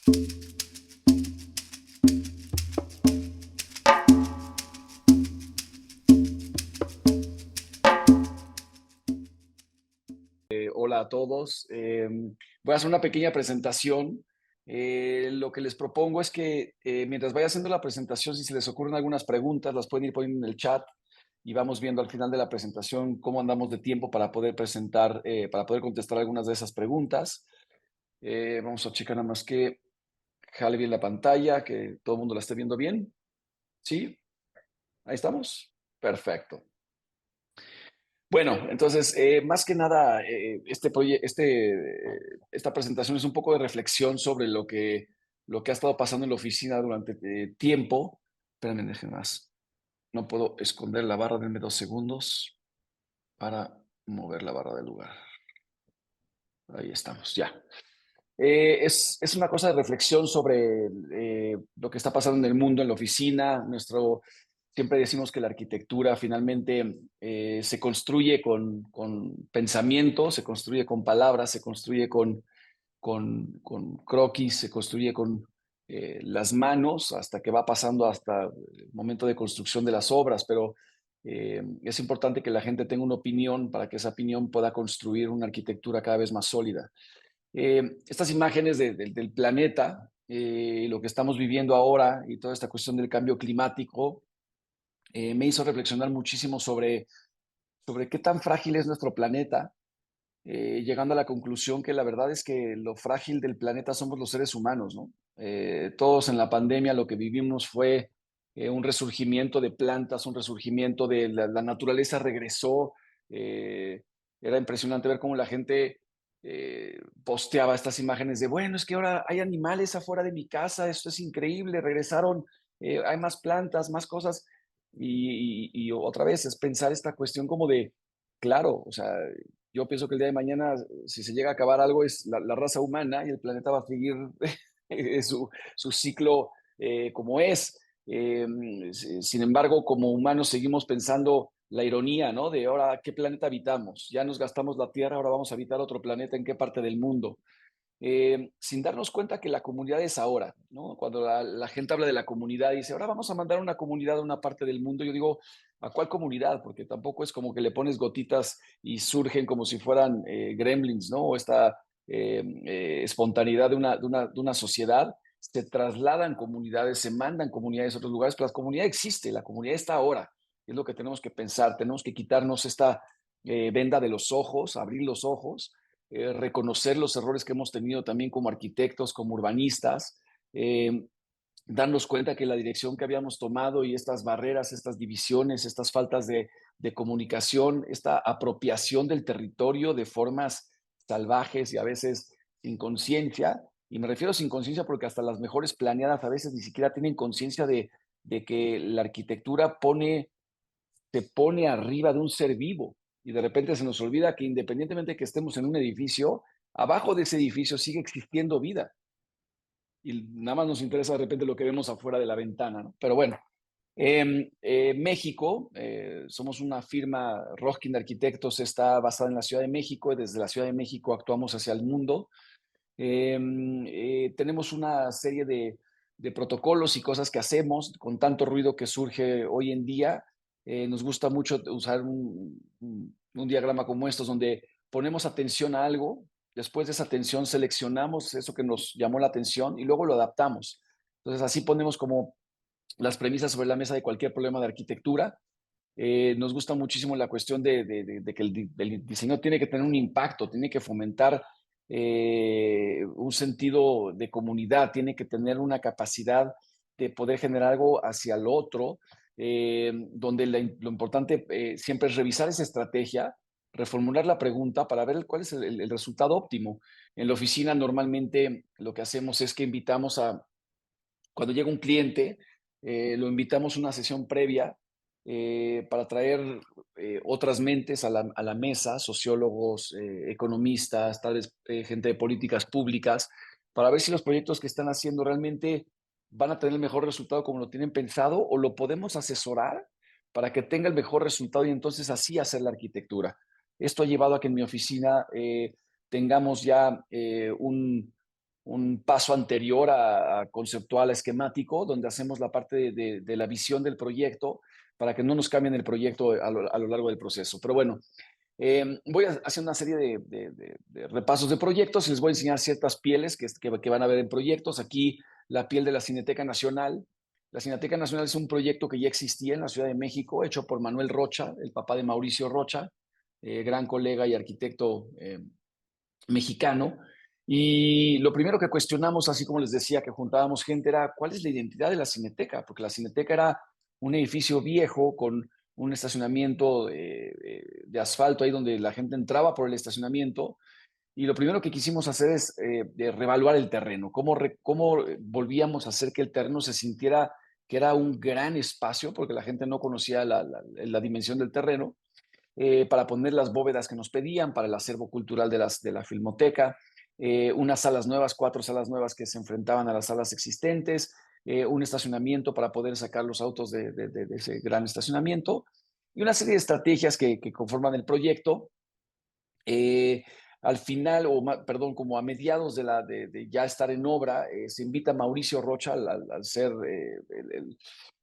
Hola a todos. Voy a hacer una pequeña presentación. Lo que les propongo es que mientras vaya haciendo la presentación, si se les ocurren algunas preguntas, las pueden ir poniendo en el chat y vamos viendo al final de la presentación cómo andamos de tiempo para poder presentar, para poder contestar algunas de esas preguntas. Vamos a checar nada más que jale bien la pantalla, que todo el mundo la esté viendo bien. ¿Sí? Ahí estamos. Perfecto. Bueno, entonces, más que nada, esta presentación es un poco de reflexión sobre lo que ha estado pasando en la oficina durante tiempo. Espérenme, déjenme más. No puedo esconder la barra, denme 2 segundos para mover la barra del lugar. Ahí estamos, ya. Es una cosa de reflexión sobre lo que está pasando en el mundo, en la oficina. Siempre decimos que la arquitectura finalmente se construye con pensamiento, se construye con palabras, se construye con croquis, se construye con las manos hasta que va pasando hasta el momento de construcción de las obras, pero es importante que la gente tenga una opinión para que esa opinión pueda construir una arquitectura cada vez más sólida. Estas imágenes del planeta, lo que estamos viviendo ahora y toda esta cuestión del cambio climático, me hizo reflexionar muchísimo sobre qué tan frágil es nuestro planeta, llegando a la conclusión que la verdad es que lo frágil del planeta somos los seres humanos, ¿no? Todos en la pandemia lo que vivimos fue un resurgimiento de plantas, un resurgimiento de la naturaleza regresó. Era impresionante ver cómo la gente posteaba estas imágenes de, bueno, es que ahora hay animales afuera de mi casa, esto es increíble, regresaron, hay más plantas, más cosas. Y otra vez es pensar esta cuestión como de, claro, o sea, yo pienso que el día de mañana, si se llega a acabar algo, es la raza humana y el planeta va a seguir su ciclo como es. Sin embargo, como humanos seguimos pensando la ironía, ¿no? De ahora, ¿qué planeta habitamos? Ya nos gastamos la Tierra, ahora vamos a habitar otro planeta, ¿en qué parte del mundo? Sin darnos cuenta que la comunidad es ahora, ¿no? Cuando la gente habla de la comunidad y dice, ahora vamos a mandar una comunidad a una parte del mundo, yo digo, ¿a cuál comunidad? Porque tampoco es como que le pones gotitas y surgen como si fueran gremlins, ¿no? O esta espontaneidad de una sociedad. Se trasladan comunidades, se mandan comunidades a otros lugares, pero la comunidad existe, la comunidad está ahora. Es lo que tenemos que pensar, tenemos que quitarnos esta venda de los ojos, abrir los ojos, reconocer los errores que hemos tenido también como arquitectos, como urbanistas, eh, darnos cuenta que la dirección que habíamos tomado y estas barreras, estas divisiones, estas faltas de comunicación, esta apropiación del territorio de formas salvajes y a veces sin conciencia, y me refiero sin conciencia porque hasta las mejores planeadas a veces ni siquiera tienen conciencia de que la arquitectura se pone arriba de un ser vivo y de repente se nos olvida que independientemente de que estemos en un edificio, abajo de ese edificio sigue existiendo vida y nada más nos interesa de repente lo que vemos afuera de la ventana, ¿no? Pero bueno, México, somos una firma, Roskin Arquitectos está basada en la Ciudad de México y desde la Ciudad de México actuamos hacia el mundo. Tenemos una serie de protocolos y cosas que hacemos con tanto ruido que surge hoy en día. Nos gusta mucho usar un diagrama como estos donde ponemos atención a algo, después de esa atención seleccionamos eso que nos llamó la atención y luego lo adaptamos. Entonces así ponemos como las premisas sobre la mesa de cualquier problema de arquitectura. Nos gusta muchísimo la cuestión de que el diseño tiene que tener un impacto, tiene que fomentar un sentido de comunidad, tiene que tener una capacidad de poder generar algo hacia el otro, donde lo importante siempre es revisar esa estrategia, reformular la pregunta para ver cuál es el resultado óptimo. En la oficina normalmente lo que hacemos es que invitamos cuando llega un cliente, lo invitamos a una sesión previa para traer otras mentes a la mesa, sociólogos, economistas, tal vez gente de políticas públicas, para ver si los proyectos que están haciendo realmente van a tener el mejor resultado como lo tienen pensado o lo podemos asesorar para que tenga el mejor resultado y entonces así hacer la arquitectura. Esto ha llevado a que en mi oficina tengamos ya un paso anterior a conceptual, a esquemático, donde hacemos la parte de la visión del proyecto para que no nos cambien el proyecto a lo largo del proceso. Pero bueno, voy a hacer una serie de repasos de proyectos y les voy a enseñar ciertas pieles que van a ver en proyectos. Aquí la piel de la Cineteca Nacional. La Cineteca Nacional es un proyecto que ya existía en la Ciudad de México, hecho por Manuel Rocha, el papá de Mauricio Rocha, gran colega y arquitecto mexicano. Y lo primero que cuestionamos, así como les decía, que juntábamos gente, era cuál es la identidad de la Cineteca, porque la Cineteca era un edificio viejo con un estacionamiento de asfalto ahí donde la gente entraba por el estacionamiento. Y lo primero que quisimos hacer es reevaluar el terreno, cómo volvíamos a hacer que el terreno se sintiera que era un gran espacio, porque la gente no conocía la dimensión del terreno, para poner las bóvedas que nos pedían, para el acervo cultural de la Filmoteca, unas salas nuevas, 4 salas nuevas que se enfrentaban a las salas existentes, un estacionamiento para poder sacar los autos de ese gran estacionamiento y una serie de estrategias que conforman el proyecto. Al final, perdón, como a mediados de ya estar en obra, se invita a Mauricio Rocha al ser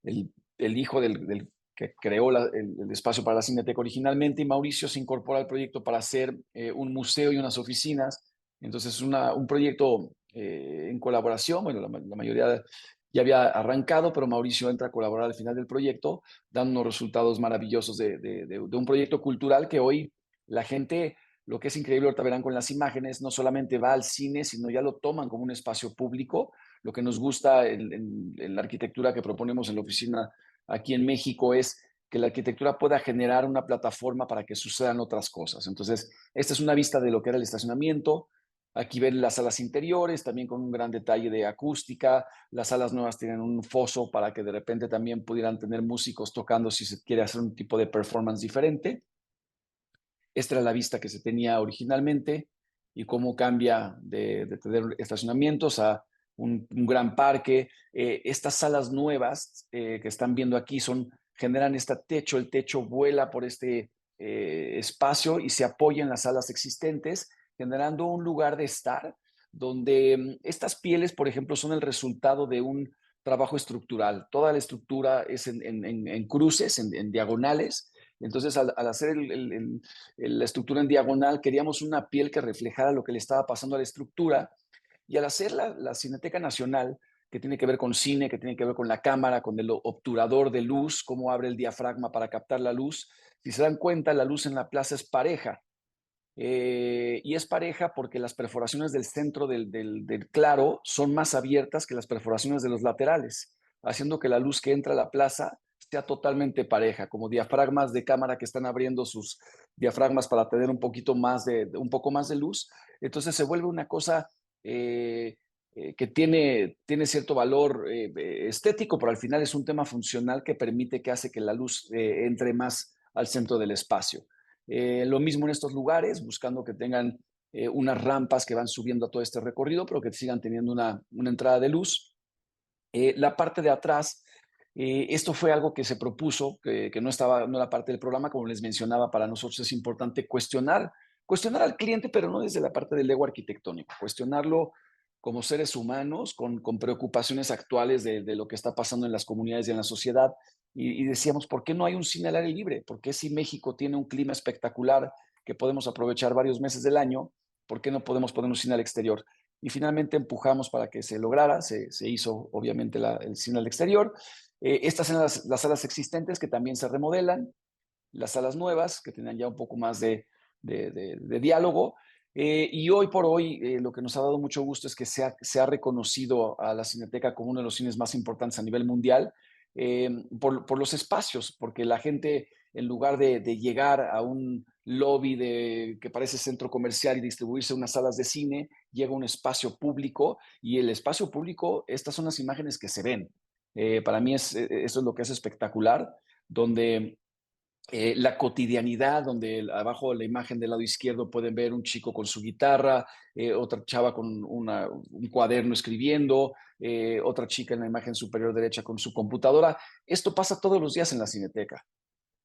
el hijo del que creó el espacio para la Cineteca originalmente, y Mauricio se incorpora al proyecto para hacer un museo y unas oficinas. Entonces, es un proyecto en colaboración. Bueno, la mayoría ya había arrancado, pero Mauricio entra a colaborar al final del proyecto, dando unos resultados maravillosos de un proyecto cultural que hoy la gente, lo que es increíble, ahorita verán con las imágenes, no solamente va al cine, sino ya lo toman como un espacio público. Lo que nos gusta en la arquitectura que proponemos en la oficina aquí en México es que la arquitectura pueda generar una plataforma para que sucedan otras cosas. Entonces, esta es una vista de lo que era el estacionamiento. Aquí ven las salas interiores, también con un gran detalle de acústica. Las salas nuevas tienen un foso para que de repente también pudieran tener músicos tocando si se quiere hacer un tipo de performance diferente. Esta era la vista que se tenía originalmente y cómo cambia de tener estacionamientos a un gran parque. Estas salas nuevas que están viendo aquí generan este techo, el techo vuela por este espacio y se apoya en las salas existentes, generando un lugar de estar donde estas pieles, por ejemplo, son el resultado de un trabajo estructural. Toda la estructura es en cruces, en diagonales. Entonces, al hacer la estructura en diagonal, queríamos una piel que reflejara lo que le estaba pasando a la estructura. Y al hacer la Cineteca Nacional, que tiene que ver con cine, que tiene que ver con la cámara, con el obturador de luz, cómo abre el diafragma para captar la luz, si se dan cuenta, la luz en la plaza es pareja. Y es pareja porque las perforaciones del centro del claro son más abiertas que las perforaciones de los laterales, haciendo que la luz que entra a la plaza sea totalmente pareja, como diafragmas de cámara que están abriendo sus diafragmas para tener un poco más de luz. Entonces se vuelve una cosa que tiene cierto valor estético, pero al final es un tema funcional que permite, que hace que la luz entre más al centro del espacio. Lo mismo en estos lugares, buscando que tengan unas rampas que van subiendo a todo este recorrido, pero que sigan teniendo una entrada de luz. La parte de atrás, esto fue algo que se propuso, que no era parte del programa, como les mencionaba. Para nosotros es importante cuestionar al cliente, pero no desde la parte del ego arquitectónico, cuestionarlo como seres humanos, con preocupaciones actuales de lo que está pasando en las comunidades y en la sociedad. Y decíamos, ¿por qué no hay un cine al aire libre? ¿Por qué, si México tiene un clima espectacular que podemos aprovechar varios meses del año, por qué no podemos poner un cine al exterior? Y finalmente empujamos para que se lograra. Se hizo obviamente el cine al exterior. Estas son las salas existentes que también se remodelan, las salas nuevas que tenían ya un poco más de diálogo. Y hoy por hoy lo que nos ha dado mucho gusto es que se ha reconocido a la Cineteca como uno de los cines más importantes a nivel mundial, por los espacios, porque la gente, en lugar de llegar a un lobby que parece centro comercial y distribuirse unas salas de cine, llega a un espacio público, y el espacio público, estas son las imágenes que se ven. Para mí eso es lo que es espectacular, donde la cotidianidad, donde abajo de la imagen del lado izquierdo pueden ver un chico con su guitarra, otra chava con un cuaderno escribiendo, otra chica en la imagen superior derecha con su computadora. Esto pasa todos los días en la Cineteca.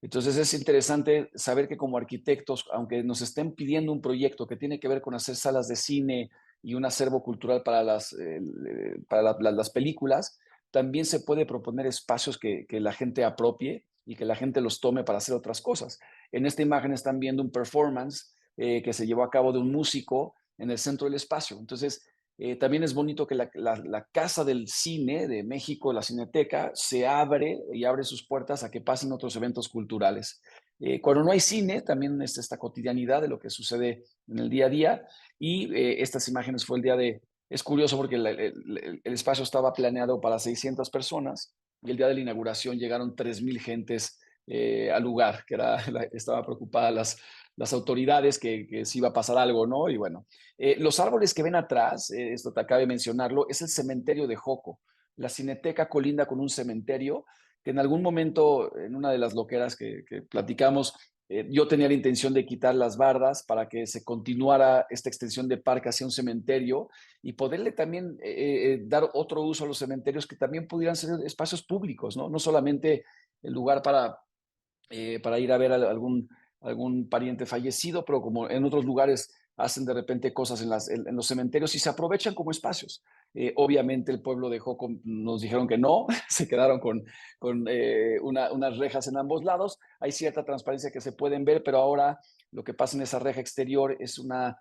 Entonces es interesante saber que como arquitectos, aunque nos estén pidiendo un proyecto que tiene que ver con hacer salas de cine y un acervo cultural para las películas, también se puede proponer espacios que la gente apropie y que la gente los tome para hacer otras cosas. En esta imagen están viendo un performance que se llevó a cabo de un músico en el centro del espacio. Entonces, también es bonito que la Casa del Cine de México, la Cineteca, se abre y abre sus puertas a que pasen otros eventos culturales. Cuando no hay cine, también es esta cotidianidad de lo que sucede en el día a día. Y estas imágenes fue el día de... Es curioso porque el espacio estaba planeado para 600 personas y el día de la inauguración llegaron 3,000 gentes al lugar, que estaba preocupada las autoridades que si iba a pasar algo, ¿no? Y bueno, los árboles que ven atrás, esto te acabo de mencionarlo, es el cementerio de Joco. La Cineteca colinda con un cementerio que en algún momento, en una de las loqueras que platicamos, yo tenía la intención de quitar las bardas para que se continuara esta extensión de parque hacia un cementerio y poderle también dar otro uso a los cementerios que también pudieran ser espacios públicos, ¿no? No solamente el lugar para ir a ver a algún pariente fallecido, pero como en otros lugares hacen de repente cosas en los cementerios y se aprovechan como espacios. Obviamente el pueblo de Joco nos dijeron que no, se quedaron con unas rejas en ambos lados. Hay cierta transparencia que se pueden ver, pero ahora lo que pasa en esa reja exterior es una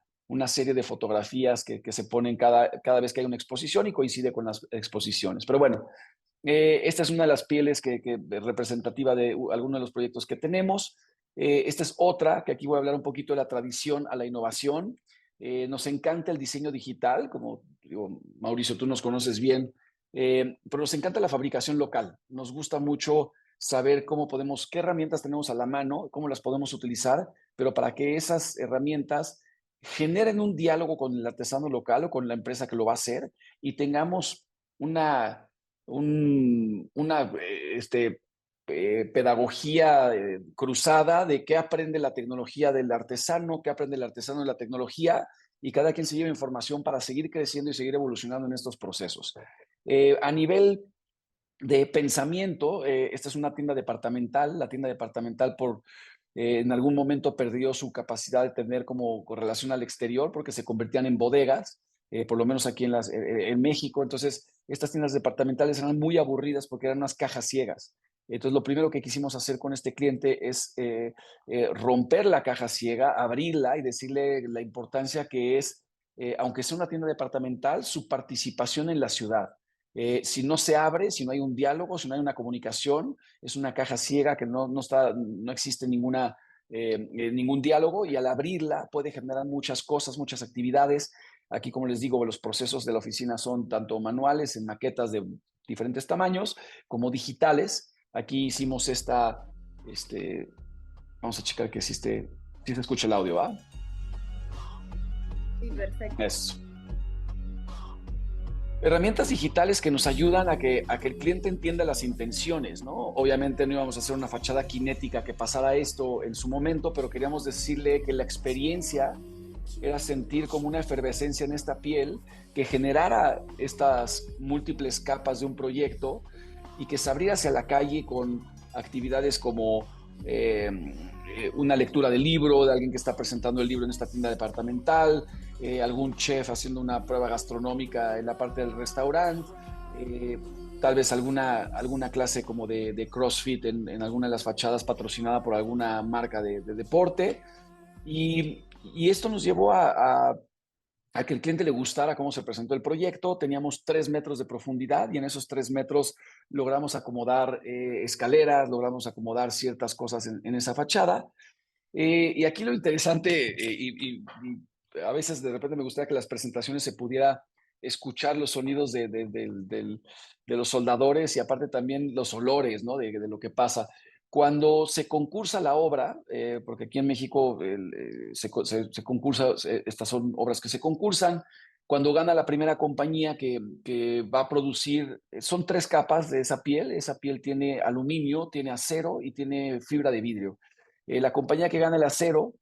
serie de fotografías que se ponen cada vez que hay una exposición y coincide con las exposiciones. Pero bueno, esta es una de las pieles que representativa de algunos de los proyectos que tenemos. Esta es otra, que aquí voy a hablar un poquito de la tradición a la innovación. Nos encanta el diseño digital, como digo, Mauricio, tú nos conoces bien, pero nos encanta la fabricación local. Nos gusta mucho saber qué herramientas tenemos a la mano, cómo las podemos utilizar, pero para que esas herramientas generen un diálogo con el artesano local o con la empresa que lo va a hacer y tengamos una pedagogía cruzada de qué aprende la tecnología del artesano, qué aprende el artesano de la tecnología, y cada quien se lleva información para seguir creciendo y seguir evolucionando en estos procesos. A nivel de pensamiento, esta es una tienda departamental, la tienda departamental en algún momento perdió su capacidad de tener como relación al exterior porque se convertían en bodegas, por lo menos aquí en México. Entonces, estas tiendas departamentales eran muy aburridas porque eran unas cajas ciegas. Entonces, lo primero que quisimos hacer con este cliente es romper la caja ciega, abrirla y decirle la importancia que es, aunque sea una tienda departamental, su participación en la ciudad. Si no se abre, si no hay un diálogo, si no hay una comunicación, es una caja ciega que no existe ningún diálogo, y al abrirla puede generar muchas cosas, muchas actividades. Aquí, como les digo, los procesos de la oficina son tanto manuales en maquetas de diferentes tamaños como digitales. Aquí hicimos vamos a checar que si se escucha el audio, ¿va? Sí, perfecto. Eso. Herramientas digitales que nos ayudan a que el cliente entienda las intenciones, ¿no? Obviamente no íbamos a hacer una fachada cinética que pasara esto en su momento, pero queríamos decirle que la experiencia era sentir como una efervescencia en esta piel que generara estas múltiples capas de un proyecto y que se abriera hacia la calle con actividades como una lectura del libro, de alguien que está presentando el libro en esta tienda departamental, algún chef haciendo una prueba gastronómica en la parte del restaurante, eh, tal vez alguna clase como de CrossFit en alguna de las fachadas patrocinada por alguna marca de deporte. Y esto nos llevó a que el cliente le gustara cómo se presentó el proyecto. Teníamos 3 metros de profundidad y en esos 3 metros logramos acomodar escaleras, logramos acomodar ciertas cosas en esa fachada. Y aquí lo interesante, y a veces de repente me gustaría que las presentaciones se pudiera escuchar los sonidos de los soldadores y aparte también los olores, ¿no? De lo que pasa. Cuando se concursa la obra, porque aquí en México se concursa, estas son obras que se concursan, cuando gana la primera compañía que va a producir, son 3 capas de esa piel tiene aluminio, tiene acero y tiene fibra de vidrio. La compañía que gana el acero,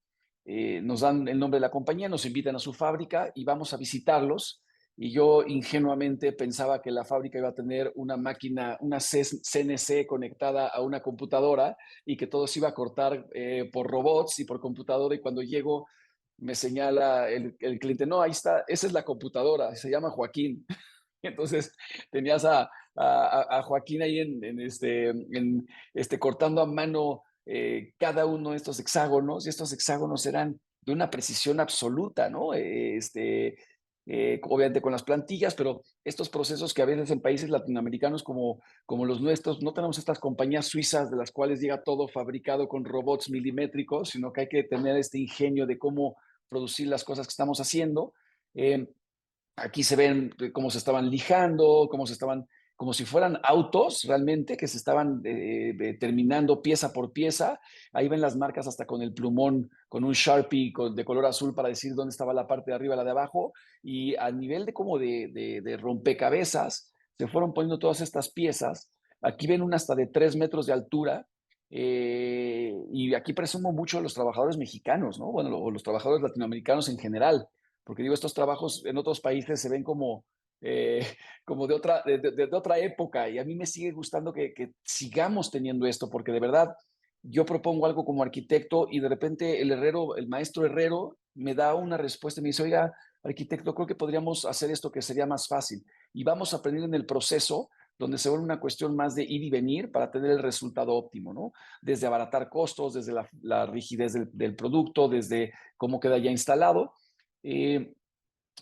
nos dan el nombre de la compañía, nos invitan a su fábrica y vamos a visitarlos. Y yo ingenuamente pensaba que la fábrica iba a tener una máquina, una CNC conectada a una computadora y que todo se iba a cortar por robots y por computadora. Y cuando llego, me señala el cliente, no, ahí está, esa es la computadora, se llama Joaquín. Entonces tenías a Joaquín ahí cortando a mano cada uno de estos hexágonos, y estos hexágonos eran de una precisión absoluta, ¿no? Obviamente con las plantillas, pero estos procesos que a veces en países latinoamericanos como los nuestros, no tenemos estas compañías suizas de las cuales llega todo fabricado con robots milimétricos, sino que hay que tener este ingenio de cómo producir las cosas que estamos haciendo. Eh, Aquí se ven cómo se estaban lijando, cómo se estaban, como si fueran autos realmente, que se estaban terminando pieza por pieza. Ahí ven las marcas hasta con el plumón, con un Sharpie de color azul para decir dónde estaba la parte de arriba y la de abajo. Y a nivel de como de rompecabezas, se fueron poniendo todas estas piezas. Aquí ven una hasta de 3 metros de altura. Y aquí presumo mucho a los trabajadores mexicanos, ¿no? Bueno, los trabajadores latinoamericanos en general, porque digo, estos trabajos en otros países se ven eh, como de otra época, y a mí me sigue gustando que sigamos teniendo esto, porque de verdad yo propongo algo como arquitecto y de repente el herrero, el maestro herrero me da una respuesta y me dice, oiga, arquitecto, creo que podríamos hacer esto que sería más fácil. Y vamos a aprender en el proceso, donde se vuelve una cuestión más de ir y venir para tener el resultado óptimo, ¿no? Desde abaratar costos, desde la rigidez del producto, desde cómo queda ya instalado. Eh,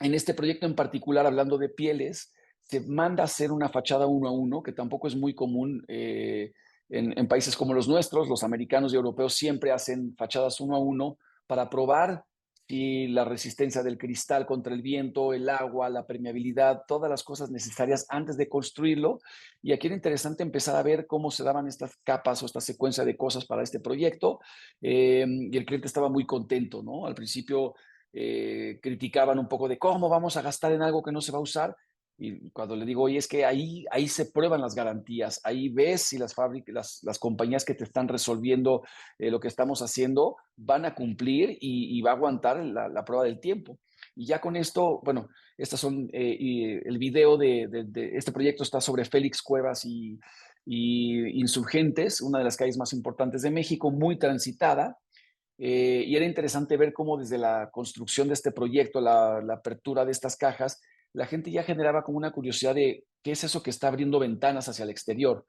en este proyecto en particular, hablando de pieles, se manda a hacer una fachada uno a uno, que tampoco es muy común en países como los nuestros. Los americanos y europeos siempre hacen fachadas uno a uno para probar si la resistencia del cristal contra el viento, el agua, la permeabilidad, todas las cosas necesarias antes de construirlo. Y aquí era interesante empezar a ver cómo se daban estas capas o esta secuencia de cosas para este proyecto. Y el cliente estaba muy contento, ¿no? Al principio criticaban un poco de cómo vamos a gastar en algo que no se va a usar. Y cuando le digo, oye, es que ahí se prueban las garantías, ahí ves si las fábricas, las compañías que te están resolviendo lo que estamos haciendo van a cumplir y va a aguantar la prueba del tiempo. Y ya con esto, bueno, estas son, el video de este proyecto está sobre Félix Cuevas y Insurgentes, una de las calles más importantes de México, muy transitada. Y era interesante ver cómo desde la construcción de este proyecto, la apertura de estas cajas, la gente ya generaba como una curiosidad de qué es eso que está abriendo ventanas hacia el exterior.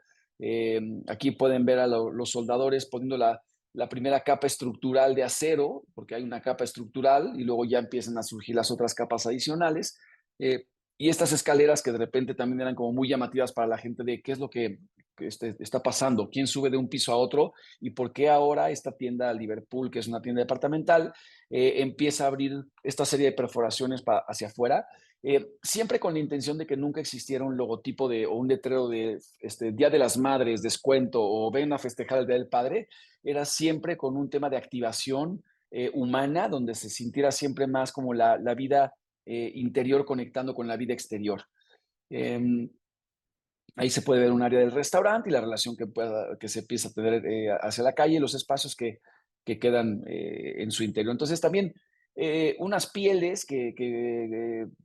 Aquí pueden ver a los soldadores poniendo la primera capa estructural de acero, porque hay una capa estructural y luego ya empiezan a surgir las otras capas adicionales. Eh, y estas escaleras que de repente también eran como muy llamativas para la gente de qué es lo que está pasando, quién sube de un piso a otro y por qué ahora esta tienda Liverpool, que es una tienda departamental, empieza a abrir esta serie de perforaciones hacia afuera, siempre con la intención de que nunca existiera un logotipo o un letrero de Día de las Madres, descuento o ven a festejar el Día del Padre. Era siempre con un tema de activación humana, donde se sintiera siempre más como la vida interior conectando con la vida exterior. Eh, Ahí se puede ver un área del restaurante y la relación que se empieza a tener hacia la calle y los espacios que quedan en su interior. Entonces también unas pieles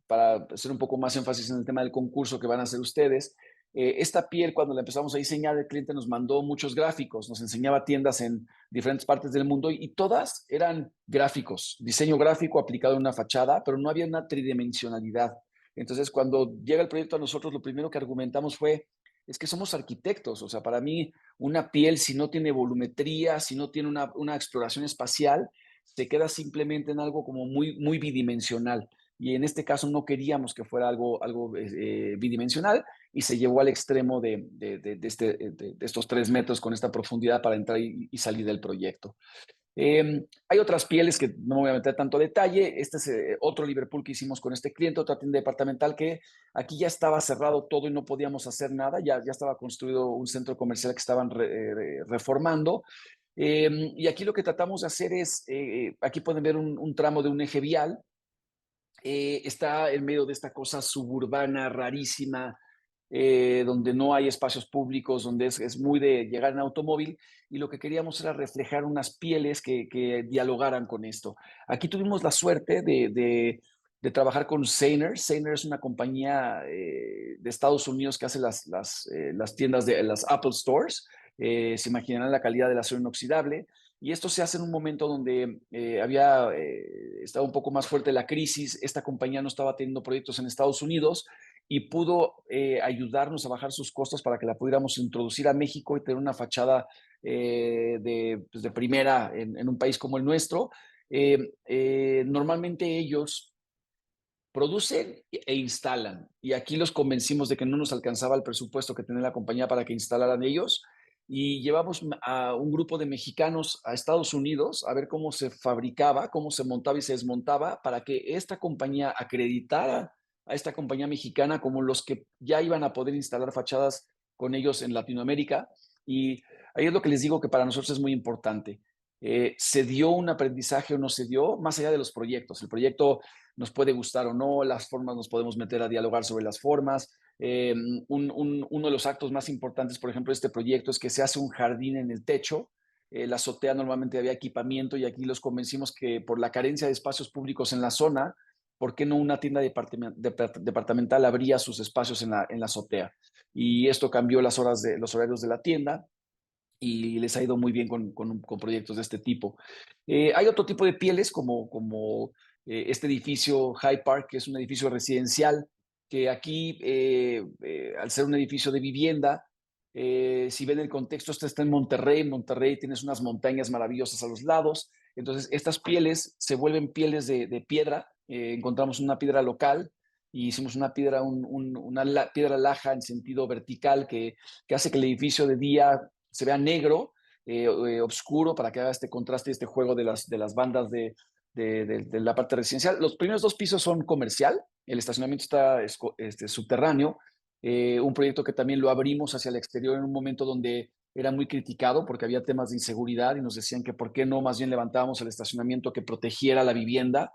para hacer un poco más énfasis en el tema del concurso que van a hacer ustedes, esta piel cuando la empezamos a diseñar, el cliente nos mandó muchos gráficos, nos enseñaba tiendas en diferentes partes del mundo y todas eran gráficos, diseño gráfico aplicado en una fachada, pero no había una tridimensionalidad. Entonces, cuando llega el proyecto a nosotros, lo primero que argumentamos fue, es que somos arquitectos, o sea, para mí una piel si no tiene volumetría, si no tiene una exploración espacial, se queda simplemente en algo como muy bidimensional. Y en este caso no queríamos que fuera algo bidimensional y se llevó al extremo de estos 3 metros con esta profundidad para entrar y salir del proyecto. Hay otras pieles que no me voy a meter tanto detalle. Este es otro Liverpool que hicimos con este cliente, otra tienda departamental que aquí ya estaba cerrado todo y no podíamos hacer nada. Ya estaba construido un centro comercial que estaban reformando. Y aquí lo que tratamos de hacer es, aquí pueden ver un tramo de un eje vial. Está en medio de esta cosa suburbana rarísima, donde no hay espacios públicos, donde es muy de llegar en automóvil, y lo que queríamos era reflejar unas pieles que dialogaran con esto. Aquí tuvimos la suerte de trabajar con Seiner. Seiner es una compañía de Estados Unidos que hace las tiendas de las Apple Stores. Se imaginarán la calidad del acero inoxidable. Y esto se hace en un momento donde había estado un poco más fuerte la crisis, esta compañía no estaba teniendo proyectos en Estados Unidos y pudo ayudarnos a bajar sus costos para que la pudiéramos introducir a México y tener una fachada pues de primera en un país como el nuestro. Normalmente ellos producen e instalan. Y aquí los convencimos de que no nos alcanzaba el presupuesto que tenía la compañía para que instalaran ellos. Y llevamos a un grupo de mexicanos a Estados Unidos a ver cómo se fabricaba, cómo se montaba y se desmontaba para que esta compañía acreditara a esta compañía mexicana como los que ya iban a poder instalar fachadas con ellos en Latinoamérica. Y ahí es lo que les digo que para nosotros es muy importante. ¿Se dio un aprendizaje o no se dio? Más allá de los proyectos. El proyecto nos puede gustar o no, las formas nos podemos meter a dialogar sobre las formas. Uno de los actos más importantes, por ejemplo, de este proyecto es que se hace un jardín en el techo. La azotea normalmente había equipamiento y aquí los convencimos que por la carencia de espacios públicos en la zona, ¿por qué no una tienda departamental abría sus espacios en la azotea? Y esto cambió los horarios de la tienda y les ha ido muy bien con proyectos de este tipo. Hay otro tipo de pieles como este edificio High Park, que es un edificio residencial, que aquí, al ser un edificio de vivienda, si ven el contexto, este está en Monterrey tienes unas montañas maravillosas a los lados, entonces estas pieles se vuelven pieles de piedra, encontramos una piedra local, y hicimos una piedra, piedra laja en sentido vertical que hace que el edificio de día se vea negro, oscuro, para que haga este contraste, este juego de las bandas de la parte residencial. Los primeros dos pisos son comercial, el estacionamiento está subterráneo, un proyecto que también lo abrimos hacia el exterior en un momento donde era muy criticado porque había temas de inseguridad y nos decían que por qué no más bien levantábamos el estacionamiento que protegiera la vivienda.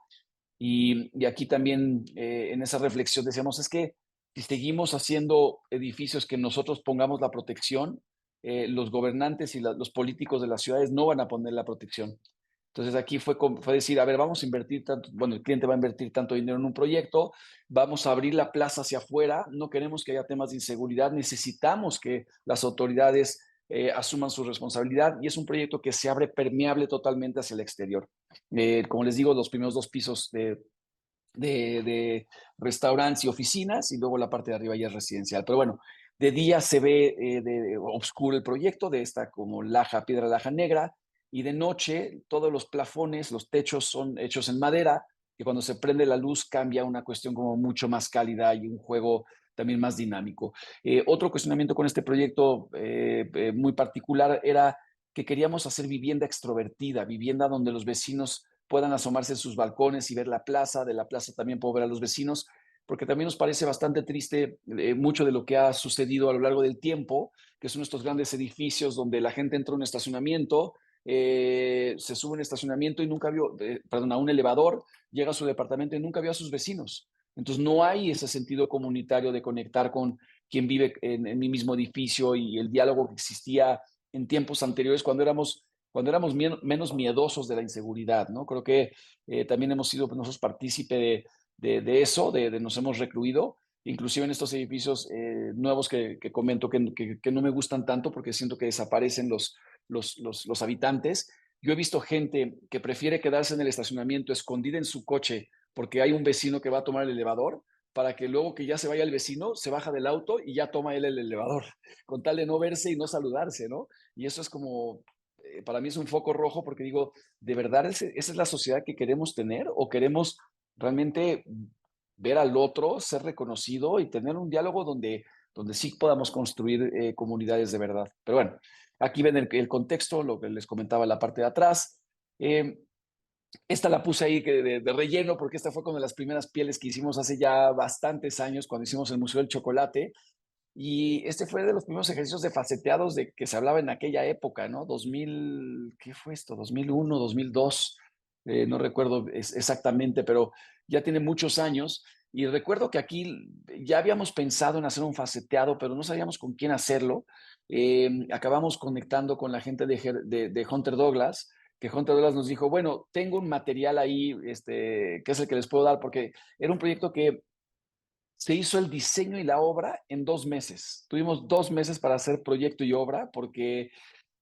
Y aquí también en esa reflexión decíamos, es que si seguimos haciendo edificios que nosotros pongamos la protección, los gobernantes y los políticos de las ciudades no van a poner la protección. Entonces aquí fue decir, a ver, vamos a invertir tanto, bueno, el cliente va a invertir tanto dinero en un proyecto, vamos a abrir la plaza hacia afuera, no queremos que haya temas de inseguridad, necesitamos que las autoridades asuman su responsabilidad y es un proyecto que se abre permeable totalmente hacia el exterior. Como les digo, los primeros dos pisos de restaurantes y oficinas y luego la parte de arriba ya es residencial. Pero bueno, de día se ve oscuro el proyecto de esta como piedra laja negra y de noche todos los plafones, los techos son hechos en madera y cuando se prende la luz cambia una cuestión como mucho más cálida y un juego también más dinámico. Otro cuestionamiento con este proyecto muy particular era que queríamos hacer vivienda extrovertida, vivienda donde los vecinos puedan asomarse en sus balcones y ver la plaza, de la plaza también puedo ver a los vecinos, porque también nos parece bastante triste mucho de lo que ha sucedido a lo largo del tiempo, que son estos grandes edificios donde la gente entra a un estacionamiento, se sube a un estacionamiento y nunca vio, perdón, a un elevador, llega a su departamento y nunca vio a sus vecinos. Entonces no hay ese sentido comunitario de conectar con quien vive en mi mismo edificio y el diálogo que existía en tiempos anteriores cuando éramos menos miedosos de la inseguridad, ¿no? Creo que también hemos sido nosotros partícipe de eso, nos hemos recluido, inclusive en estos edificios nuevos que comento que no me gustan tanto porque siento que desaparecen los habitantes. Yo he visto gente que prefiere quedarse en el estacionamiento escondida en su coche porque hay un vecino que va a tomar el elevador para que luego que ya se vaya el vecino, se baja del auto y ya toma él el elevador, con tal de no verse y no saludarse, ¿no? Y eso es como, para mí es un foco rojo porque digo, ¿de verdad esa es la sociedad que queremos tener o queremos realmente ver al otro, ser reconocido y tener un diálogo donde sí podamos construir comunidades de verdad? Pero bueno, aquí ven el contexto, lo que les comentaba en la parte de atrás. Eh, esta la puse ahí de relleno porque esta fue como de las primeras pieles que hicimos hace ya bastantes años cuando hicimos el Museo del Chocolate. Y este fue de los primeros ejercicios de faceteados de que se hablaba en aquella época, ¿no? 2000, ¿qué fue esto? 2001, 2002, no recuerdo exactamente, pero ya tiene muchos años. Y recuerdo que aquí ya habíamos pensado en hacer un faceteado, pero no sabíamos con quién hacerlo. Acabamos conectando con la gente de Hunter Douglas, que Hunter Douglas nos dijo, bueno, tengo un material ahí, que es el que les puedo dar, porque era un proyecto que se hizo el diseño y la obra en 2 meses. Tuvimos 2 meses para hacer proyecto y obra porque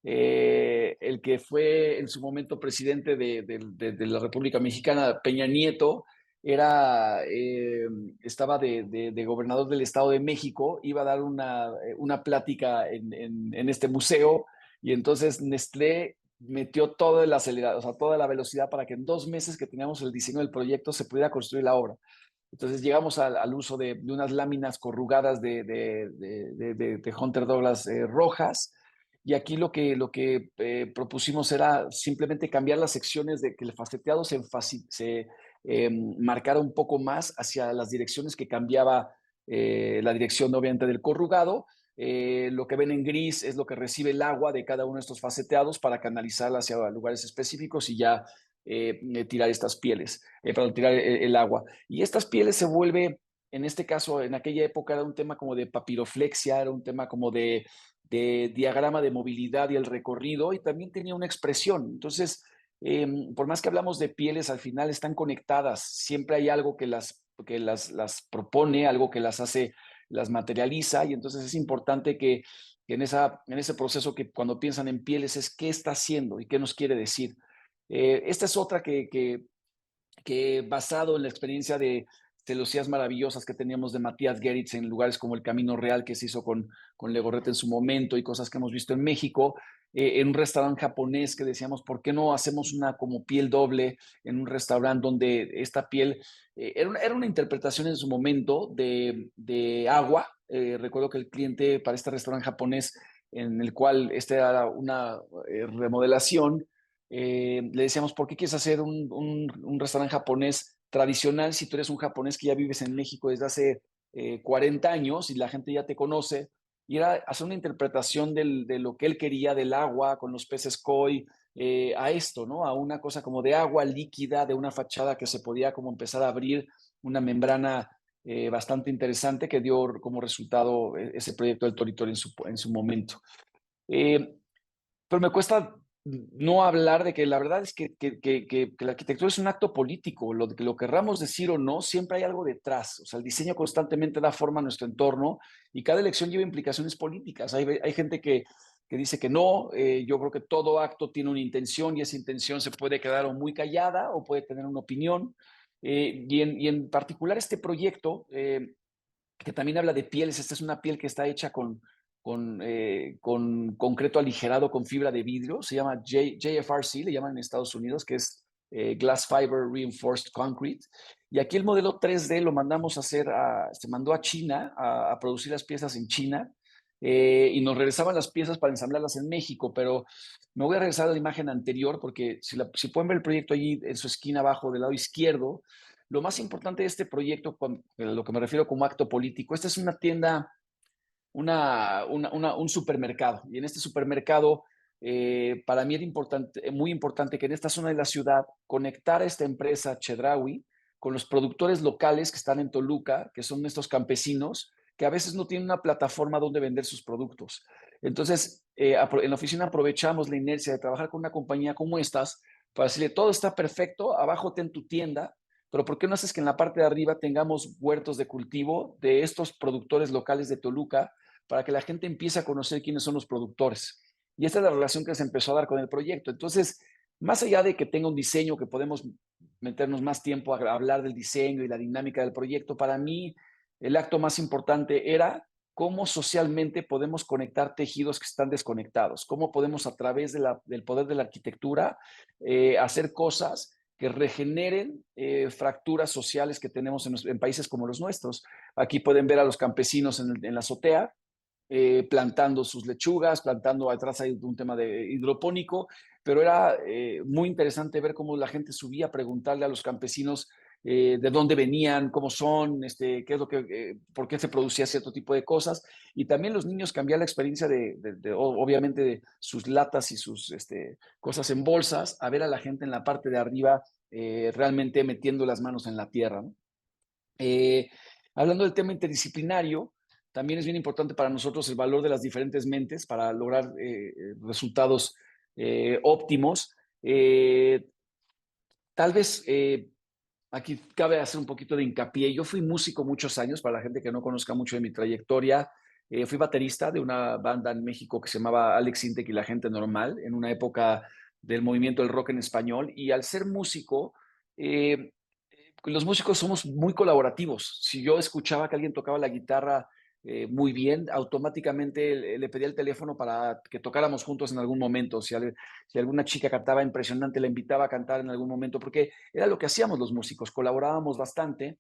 el que fue en su momento presidente de la República Mexicana, Peña Nieto, estaba de gobernador del Estado de México, iba a dar una plática en este museo, y entonces Nestlé metió todo el acelerador, o sea, toda la velocidad para que en 2 meses que teníamos el diseño del proyecto se pudiera construir la obra. Entonces llegamos al uso de unas láminas corrugadas de Hunter Douglas rojas, y aquí lo que propusimos era simplemente cambiar las secciones de que el faceteado se marcara un poco más hacia las direcciones que cambiaba la dirección obviamente del corrugado. Lo que ven en gris es lo que recibe el agua de cada uno de estos faceteados para canalizarla hacia lugares específicos y ya tirar estas pieles, para tirar el agua. Y estas pieles se vuelve, en este caso, en aquella época era un tema como de papiroflexia, era un tema como de diagrama de movilidad y el recorrido, y también tenía una expresión. Entonces, por más que hablamos de pieles, al final están conectadas. Siempre hay algo que las propone, algo que las hace, las materializa, y entonces es importante que en ese proceso, que cuando piensan en pieles es qué está haciendo y qué nos quiere decir. Esta es otra que basado en la experiencia de celosías maravillosas que teníamos de Matías Geritz en lugares como el Camino Real, que se hizo con Legorreta en su momento, y cosas que hemos visto en México, en un restaurante japonés que decíamos, ¿por qué no hacemos una como piel doble en un restaurante donde esta piel era una interpretación en su momento de agua? Recuerdo que el cliente para este restaurante japonés, en el cual esta era una remodelación, le decíamos, ¿por qué quieres hacer un restaurante japonés tradicional si tú eres un japonés que ya vives en México desde hace 40 años y la gente ya te conoce? Y era hacer una interpretación de lo que él quería del agua con los peces koi, a esto, ¿no? A una cosa como de agua líquida, de una fachada que se podía como empezar a abrir, una membrana bastante interesante que dio como resultado ese proyecto del Toritori en su momento. Eh, pero me cuesta no hablar de que la verdad es que la arquitectura es un acto político. Que lo querramos decir o no, siempre hay algo detrás. O sea, el diseño constantemente da forma a nuestro entorno, y cada elección lleva implicaciones políticas. Hay gente que dice que no. Yo creo que todo acto tiene una intención, y esa intención se puede quedar o muy callada o puede tener una opinión. Y en particular este proyecto, que también habla de pieles. Esta es una piel que está hecha con concreto aligerado con fibra de vidrio. Se llama JFRC, le llaman en Estados Unidos, que es Glass Fiber Reinforced Concrete. Y aquí el modelo 3D lo mandamos a hacer, se mandó a China a producir las piezas en China, y nos regresaban las piezas para ensamblarlas en México. Pero me voy a regresar a la imagen anterior, porque si pueden ver el proyecto allí en su esquina abajo del lado izquierdo, lo más importante de este proyecto, a lo que me refiero como acto político, esta es una tienda, un supermercado. Y en este supermercado, para mí era importante, muy importante, que en esta zona de la ciudad conectara esta empresa Chedraui con los productores locales que están en Toluca, que son estos campesinos que a veces no tienen una plataforma donde vender sus productos. Entonces, en la oficina aprovechamos la inercia de trabajar con una compañía como estas para decirle, todo está perfecto, abajo ten tu tienda, pero ¿por qué no haces que en la parte de arriba tengamos huertos de cultivo de estos productores locales de Toluca, para que la gente empiece a conocer quiénes son los productores? Y esta es la relación que se empezó a dar con el proyecto. Entonces, más allá de que tenga un diseño, que podemos meternos más tiempo a hablar del diseño y la dinámica del proyecto, para mí el acto más importante era cómo socialmente podemos conectar tejidos que están desconectados, cómo podemos, a través del poder de la arquitectura, hacer cosas que regeneren fracturas sociales que tenemos en países como los nuestros. Aquí pueden ver a los campesinos en la azotea, plantando sus lechugas, plantando, atrás hay un tema de hidropónico, pero era muy interesante ver cómo la gente subía a preguntarle a los campesinos de dónde venían, cómo son, qué es por qué se producía cierto tipo de cosas. Y también los niños cambiar la experiencia obviamente, de sus latas y sus cosas en bolsas, a ver a la gente en la parte de arriba realmente metiendo las manos en la tierra, ¿no? Eh, Hablando del tema interdisciplinario, también es bien importante para nosotros el valor de las diferentes mentes para lograr resultados óptimos. Tal vez aquí cabe hacer un poquito de hincapié. Yo fui músico muchos años, para la gente que no conozca mucho de mi trayectoria. Fui baterista de una banda en México que se llamaba Alex Intec y la Gente Normal, en una época del movimiento del rock en español. Y al ser músico, los músicos somos muy colaborativos. Si yo escuchaba que alguien tocaba la guitarra muy bien, automáticamente le pedía el teléfono para que tocáramos juntos en algún momento. Si alguna chica cantaba impresionante, la invitaba a cantar en algún momento, porque era lo que hacíamos los músicos, colaborábamos bastante.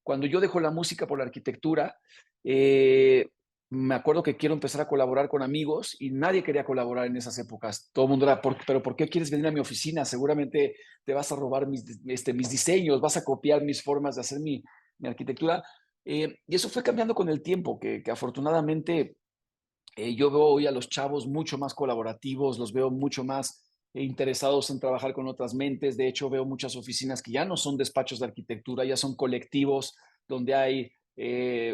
Cuando yo dejo la música por la arquitectura, eh, me acuerdo que quiero empezar a colaborar con amigos y nadie quería colaborar en esas épocas. Todo el mundo era, pero ¿por qué quieres venir a mi oficina? Seguramente te vas a robar mis diseños, vas a copiar mis formas de hacer mi arquitectura. Y eso fue cambiando con el tiempo, que afortunadamente yo veo hoy a los chavos mucho más colaborativos, los veo mucho más interesados en trabajar con otras mentes. De hecho, veo muchas oficinas que ya no son despachos de arquitectura, ya son colectivos donde hay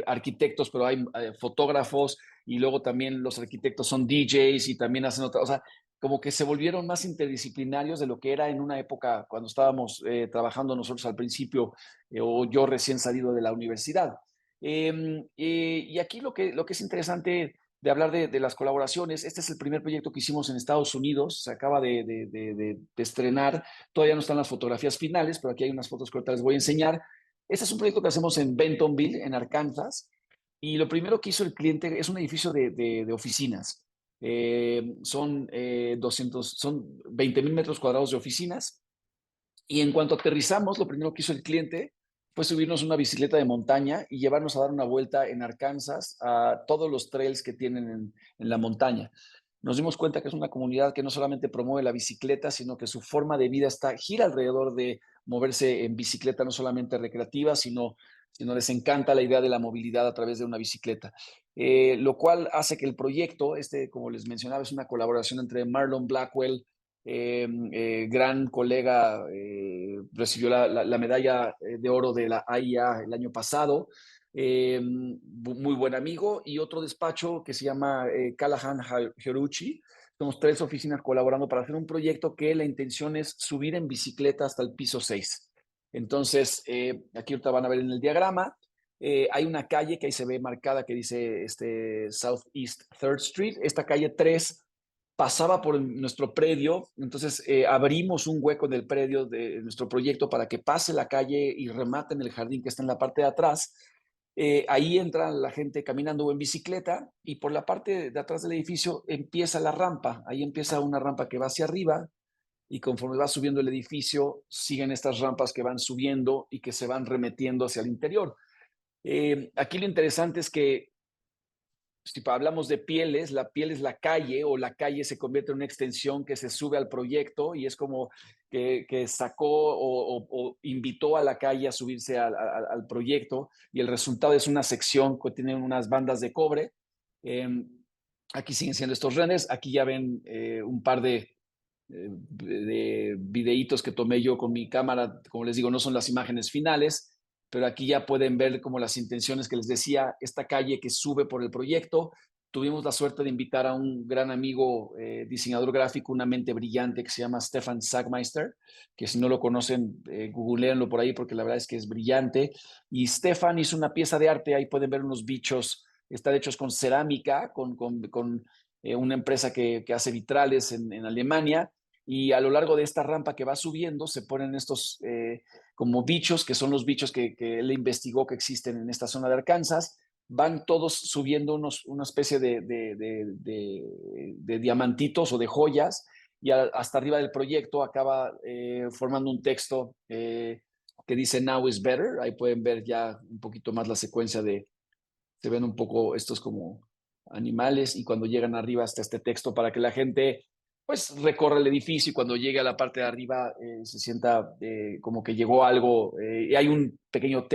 arquitectos, pero hay fotógrafos y luego también los arquitectos son DJs y también hacen otra, o sea, como que se volvieron más interdisciplinarios de lo que era en una época cuando estábamos trabajando nosotros al principio o yo recién salido de la universidad. Y aquí lo que es interesante de hablar de las colaboraciones. Este es el primer proyecto que hicimos en Estados Unidos, se acaba de estrenar, todavía no están las fotografías finales, pero aquí hay unas fotos que ahorita les voy a enseñar. Este es un proyecto que hacemos en Bentonville, en Arkansas, y lo primero que hizo el cliente es un edificio de oficinas. Son 20,000 metros cuadrados de oficinas, y en cuanto aterrizamos, lo primero que hizo el cliente fue subirnos una bicicleta de montaña y llevarnos a dar una vuelta en Arkansas a todos los trails que tienen en la montaña. Nos dimos cuenta que es una comunidad que no solamente promueve la bicicleta, sino que su forma de vida gira alrededor de moverse en bicicleta, no solamente recreativa, sino les encanta la idea de la movilidad a través de una bicicleta. Lo cual hace que el proyecto, como les mencionaba, es una colaboración entre Marlon Blackwell, gran colega, recibió la medalla de oro de la AIA el año pasado, muy buen amigo, y otro despacho que se llama Callahan Hioruchi. Somos 3 oficinas colaborando para hacer un proyecto que la intención es subir en bicicleta hasta el piso 6. Entonces, aquí ahorita van a ver en el diagrama, hay una calle que ahí se ve marcada que dice Southeast 3rd Street. Esta calle 3 pasaba por nuestro predio, entonces abrimos un hueco en el predio de nuestro proyecto para que pase la calle y remate en el jardín que está en la parte de atrás. Ahí entra la gente caminando o en bicicleta y por la parte de atrás del edificio empieza la rampa. Ahí empieza una rampa que va hacia arriba y conforme va subiendo el edificio siguen estas rampas que van subiendo y que se van remetiendo hacia el interior. Aquí lo interesante es que si hablamos de pieles, la piel es la calle o la calle se convierte en una extensión que se sube al proyecto y es como que sacó o invitó a la calle a subirse al proyecto y el resultado es una sección que tiene unas bandas de cobre. Eh, Aquí siguen siendo estos renders, aquí ya ven un par de videitos que tomé yo con mi cámara, como les digo, no son las imágenes finales, pero aquí ya pueden ver como las intenciones que les decía, esta calle que sube por el proyecto. Tuvimos la suerte de invitar a un gran amigo, diseñador gráfico, una mente brillante que se llama Stefan Sagmeister, que si no lo conocen, googleenlo por ahí porque la verdad es que es brillante. Y Stefan hizo una pieza de arte, ahí pueden ver unos bichos, están hechos con cerámica, con una empresa que hace vitrales en Alemania, y a lo largo de esta rampa que va subiendo se ponen estos como bichos, que son los bichos que él investigó que existen en esta zona de Arkansas. Van todos subiendo una especie de diamantitos o de joyas y hasta arriba del proyecto acaba formando un texto que dice Now is better. Ahí pueden ver ya un poquito más la secuencia se ven un poco estos como animales y cuando llegan arriba está este texto para que la gente pues recorra el edificio y cuando llegue a la parte de arriba se sienta como que llegó algo y hay un pequeño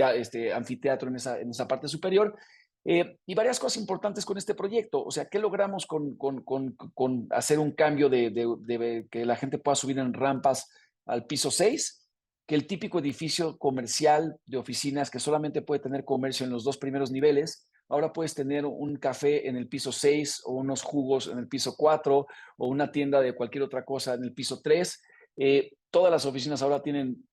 anfiteatro en esa parte superior y varias cosas importantes con este proyecto. O sea, ¿qué logramos con hacer un cambio de que la gente pueda subir en rampas al piso 6? Que el típico edificio comercial de oficinas que solamente puede tener comercio en los 2 primeros niveles, ahora puedes tener un café en el piso 6 o unos jugos en el piso 4 o una tienda de cualquier otra cosa en el piso 3. Todas las oficinas ahora tienen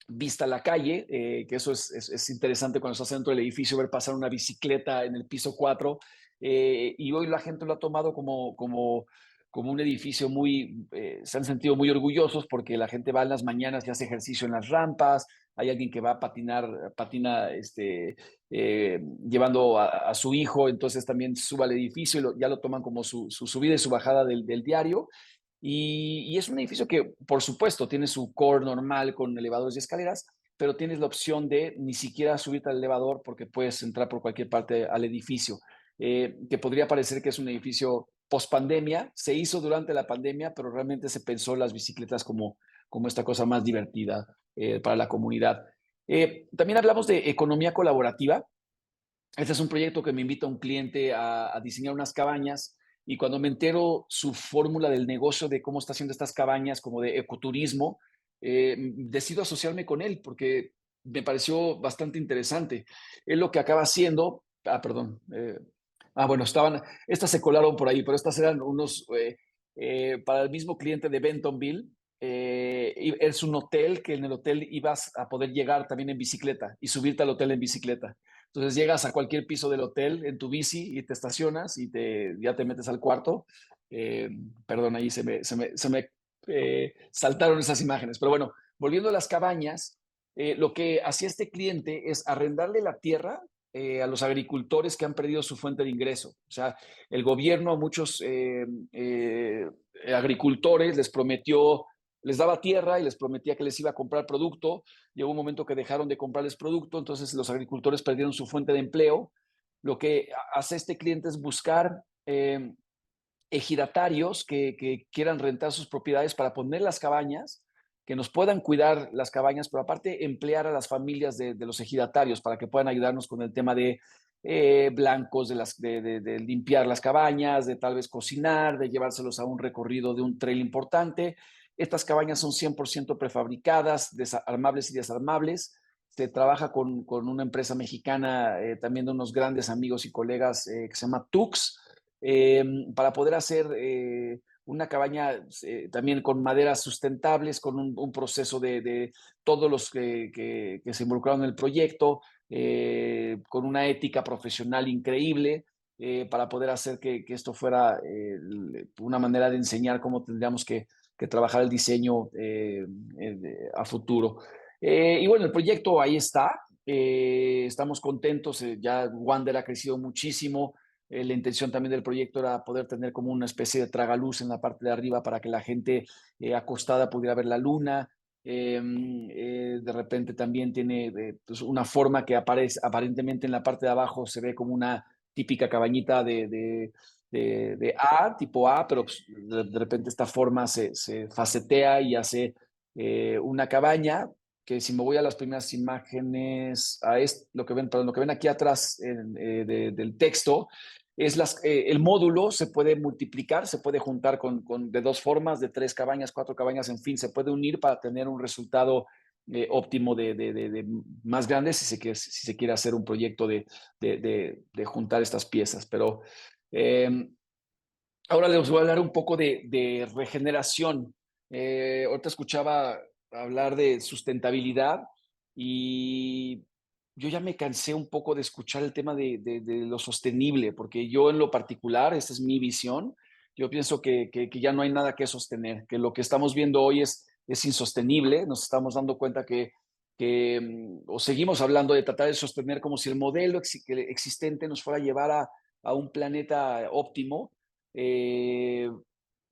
vista a la calle, que eso es interesante cuando estás dentro del edificio, ver pasar una bicicleta en el piso 4 y hoy la gente lo ha tomado como un edificio muy, se han sentido muy orgullosos porque la gente va en las mañanas y hace ejercicio en las rampas, hay alguien que va a patina llevando a su hijo, entonces también suba al edificio y ya lo toman como su subida y su bajada del diario. Y es un edificio que, por supuesto, tiene su core normal con elevadores y escaleras, pero tienes la opción de ni siquiera subirte al elevador porque puedes entrar por cualquier parte al edificio. Que podría parecer que es un edificio post pandemia, se hizo durante la pandemia, pero realmente se pensó las bicicletas como esta cosa más divertida para la comunidad. También hablamos de economía colaborativa. Este es un proyecto que me invita a un cliente a diseñar unas cabañas y cuando me entero su fórmula del negocio de cómo está haciendo estas cabañas, como de ecoturismo, decido asociarme con él porque me pareció bastante interesante. Él lo que acaba haciendo, perdón, bueno, estas se colaron por ahí, pero estas eran para el mismo cliente de Bentonville. Es un hotel que en el hotel ibas a poder llegar también en bicicleta y subirte al hotel en bicicleta. Entonces llegas a cualquier piso del hotel en tu bici y te estacionas y ya te metes al cuarto. Eh, Perdón, ahí se me saltaron esas imágenes. Pero bueno, volviendo a las cabañas, lo que hacía este cliente es arrendarle la tierra a los agricultores que han perdido su fuente de ingreso. O sea, el gobierno a muchos agricultores les daba tierra y les prometía que les iba a comprar producto. Llegó un momento que dejaron de comprarles producto, entonces los agricultores perdieron su fuente de empleo. Lo que hace este cliente es buscar ejidatarios que quieran rentar sus propiedades para poner las cabañas, que nos puedan cuidar las cabañas, pero aparte emplear a las familias de los ejidatarios para que puedan ayudarnos con el tema de blancos, de limpiar las cabañas, de tal vez cocinar, de llevárselos a un recorrido de un trail importante. Estas cabañas son 100% prefabricadas, armables y desarmables. Se trabaja con una empresa mexicana, también de unos grandes amigos y colegas que se llama Tux, para poder hacer una cabaña también con maderas sustentables, con un proceso de todos los que se involucraron en el proyecto, con una ética profesional increíble, para poder hacer que esto fuera una manera de enseñar cómo tendríamos que trabajar el diseño a futuro. Y bueno, el proyecto ahí está. Estamos contentos. Ya Wander ha crecido muchísimo. La intención también del proyecto era poder tener como una especie de tragaluz en la parte de arriba para que la gente acostada pudiera ver la luna. De repente también tiene pues una forma que aparece aparentemente en la parte de abajo, se ve como una típica cabañita de A, tipo A, pero pues, de repente esta forma se facetea y hace una cabaña que si me voy a las primeras imágenes, lo que ven aquí atrás del texto, el módulo se puede multiplicar, se puede juntar de dos formas, de 3 cabañas, 4 cabañas, en fin, se puede unir para tener un resultado óptimo de más grande si se quiere hacer un proyecto de juntar estas piezas. Pero ahora les voy a hablar un poco de regeneración. Ahorita escuchaba hablar de sustentabilidad y yo ya me cansé un poco de escuchar el tema de lo sostenible, porque yo en lo particular, esta es mi visión, yo pienso que ya no hay nada que sostener, que lo que estamos viendo hoy es insostenible, nos estamos dando cuenta o seguimos hablando de tratar de sostener como si el modelo existente nos fuera a llevar a un planeta óptimo. eh,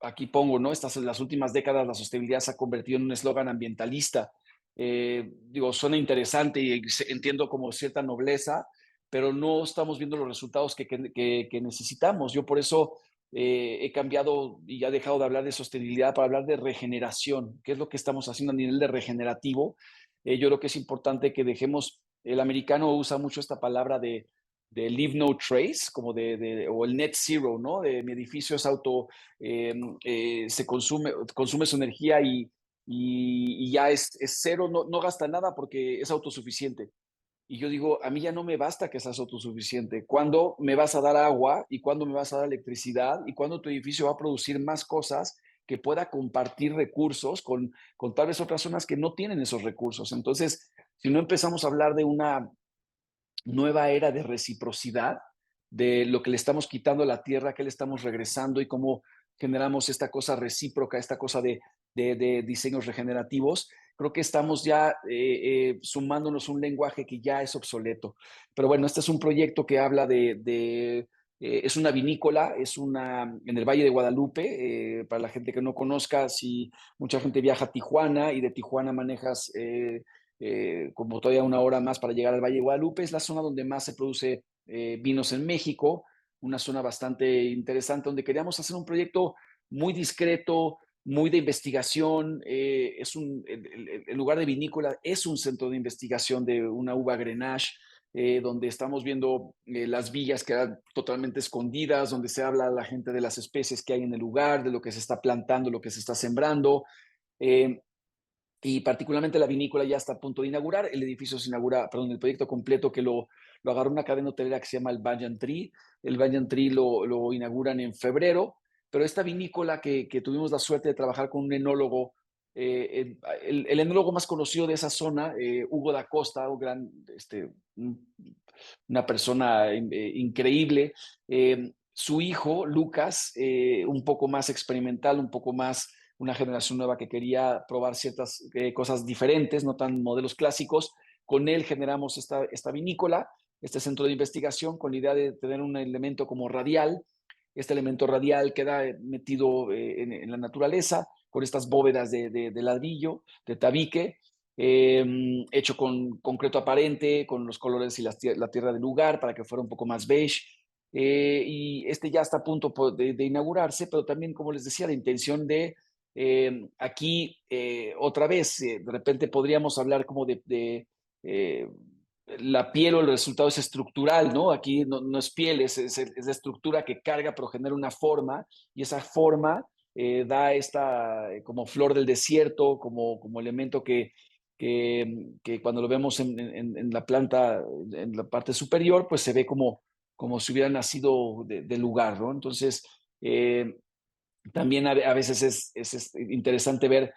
Aquí pongo, ¿no? En las últimas décadas la sostenibilidad se ha convertido en un eslogan ambientalista. Digo, suena interesante y entiendo como cierta nobleza, pero no estamos viendo los resultados que necesitamos. Yo por eso he cambiado y ya he dejado de hablar de sostenibilidad para hablar de regeneración, que es lo que estamos haciendo a nivel de regenerativo. Yo creo que es importante que dejemos, el americano usa mucho esta palabra de leave no trace, o el net zero, ¿no? De mi edificio es se consume su energía y ya es cero, no gasta nada porque es autosuficiente. Y yo digo, a mí ya no me basta que seas autosuficiente. ¿Cuándo me vas a dar agua y cuándo me vas a dar electricidad y cuándo tu edificio va a producir más cosas que pueda compartir recursos con tal vez otras zonas que no tienen esos recursos? Entonces, si no empezamos a hablar de una nueva era de reciprocidad, de lo que le estamos quitando a la tierra, qué le estamos regresando y cómo generamos esta cosa recíproca, esta cosa de diseños regenerativos. Creo que estamos ya sumándonos un lenguaje que ya es obsoleto. Pero bueno, este es un proyecto que habla es una vinícola, en el Valle de Guadalupe. Para la gente que no conozca, si mucha gente viaja a Tijuana y de Tijuana manejas como todavía una hora más para llegar al Valle de Guadalupe, es la zona donde más se produce vinos en México, una zona bastante interesante donde queríamos hacer un proyecto muy discreto, muy de investigación. El lugar de vinícola es un centro de investigación de una uva Grenache, donde estamos viendo las villas que eran totalmente escondidas, donde se habla a la gente de las especies que hay en el lugar, de lo que se está plantando, lo que se está sembrando. Eh, y particularmente la vinícola ya está a punto de inaugurar. El edificio se inaugura, perdón, el proyecto completo que lo agarró una cadena hotelera que se llama el Banyan Tree. El Banyan Tree lo inauguran en febrero, pero esta vinícola que tuvimos la suerte de trabajar con un enólogo, el enólogo más conocido de esa zona, Hugo da Costa, una persona increíble. Su hijo, Lucas, un poco más experimental, un poco más una generación nueva que quería probar ciertas cosas diferentes, no tan modelos clásicos. Con él generamos esta vinícola, este centro de investigación, con la idea de tener un elemento como radial. Este elemento radial queda metido en la naturaleza, con estas bóvedas de ladrillo, de tabique, hecho con concreto aparente, con los colores y la tierra del lugar, para que fuera un poco más beige. Y este ya está a punto de inaugurarse, pero también, como les decía, la intención de aquí, otra vez, de repente podríamos hablar como eh, la piel o el resultado es estructural, ¿no? Aquí no es piel, es la estructura que carga, pero genera una forma, y esa forma da esta como flor del desierto, como elemento que cuando lo vemos en la planta, en la parte superior, pues se ve como si hubiera nacido del lugar, ¿no? Entonces, también a veces es interesante ver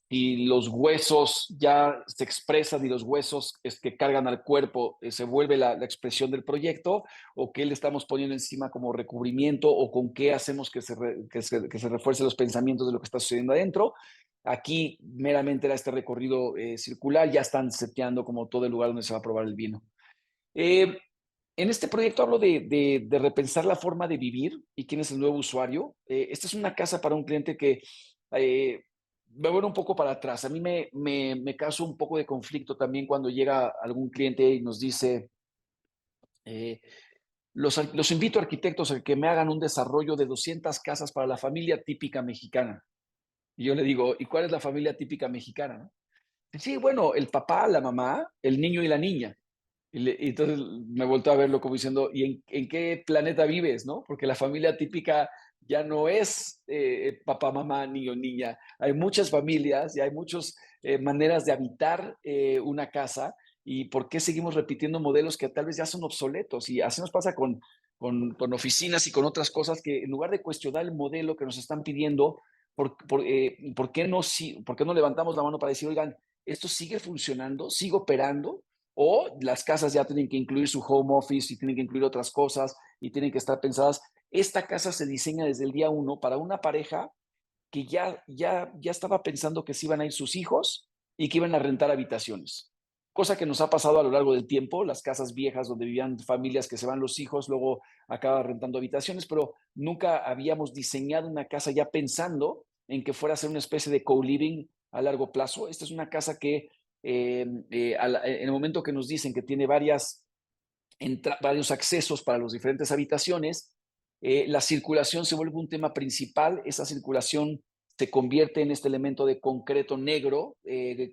si los huesos ya se expresan y los huesos que cargan al cuerpo se vuelve la expresión del proyecto, o qué le estamos poniendo encima como recubrimiento, o con qué hacemos que se refuerce los pensamientos de lo que está sucediendo adentro. Aquí meramente era este recorrido circular, ya están seteando como todo el lugar donde se va a probar el vino. Eh, en este proyecto hablo de repensar la forma de vivir y quién es el nuevo usuario. Esta es una casa para un cliente que me voy un poco para atrás. A mí me causa un poco de conflicto también cuando llega algún cliente y nos dice, eh, los invito a arquitectos a que me hagan un desarrollo de 200 casas para la familia típica mexicana. Y yo le digo, ¿y cuál es la familia típica mexicana? ¿No? Sí, bueno, el papá, la mamá, el niño y la niña. Y entonces me volteó a verlo como diciendo, ¿y en qué planeta vives, no? Porque la familia típica ya no es papá, mamá, niño, niña. Hay muchas familias y hay muchas maneras de habitar una casa. ¿Y por qué seguimos repitiendo modelos que tal vez ya son obsoletos? Y así nos pasa con oficinas y con otras cosas, que en lugar de cuestionar el modelo que nos están pidiendo, ¿por qué no levantamos la mano para decir, oigan, esto sigue funcionando, sigue operando? O las casas ya tienen que incluir su home office y tienen que incluir otras cosas y tienen que estar pensadas. Esta casa se diseña desde el día uno para una pareja que ya estaba pensando que se iban a ir sus hijos y que iban a rentar habitaciones. Cosa que nos ha pasado a lo largo del tiempo, las casas viejas donde vivían familias que se van los hijos, luego acaba rentando habitaciones, pero nunca habíamos diseñado una casa ya pensando en que fuera a ser una especie de co-living a largo plazo. Esta es una casa que en el momento que nos dicen que tiene varios accesos para las diferentes habitaciones, la circulación se vuelve un tema principal. Esa circulación se convierte en este elemento de concreto negro,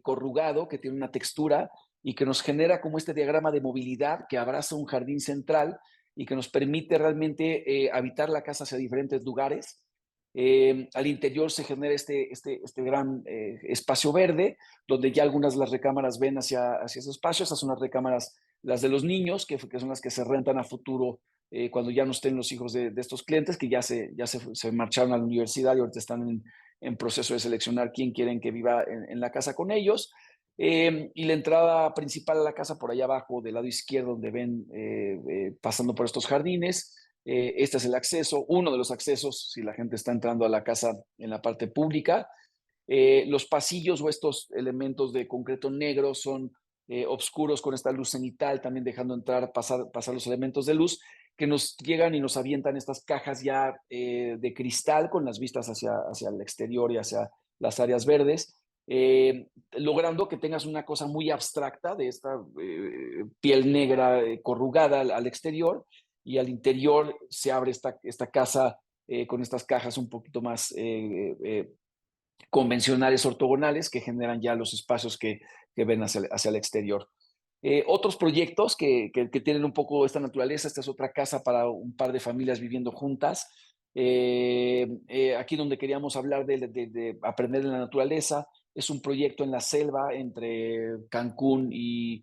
corrugado, que tiene una textura y que nos genera como este diagrama de movilidad que abraza un jardín central y que nos permite realmente habitar la casa hacia diferentes lugares. Al interior se genera este gran espacio verde, donde ya algunas de las recámaras ven hacia ese espacio. Esas son las recámaras, las de los niños, que son las que se rentan a futuro cuando ya no estén los hijos de estos clientes, que ya se marcharon a la universidad y ahorita están en proceso de seleccionar quién quieren que viva en la casa con ellos. Y la entrada principal a la casa por allá abajo, del lado izquierdo, donde ven pasando por estos jardines. Este es el acceso, uno de los accesos, si la gente está entrando a la casa en la parte pública. Los pasillos o estos elementos de concreto negro son oscuros con esta luz cenital, también dejando entrar, pasar los elementos de luz que nos llegan y nos avientan estas cajas ya de cristal con las vistas hacia el exterior y hacia las áreas verdes, logrando que tengas una cosa muy abstracta de esta piel negra corrugada al exterior, y al interior se abre esta casa con estas cajas un poquito más convencionales ortogonales que generan ya los espacios que ven hacia el exterior. Otros proyectos que tienen un poco esta naturaleza. Esta es otra casa para un par de familias viviendo juntas. Aquí donde queríamos hablar de aprender en la naturaleza, es un proyecto en la selva entre Cancún y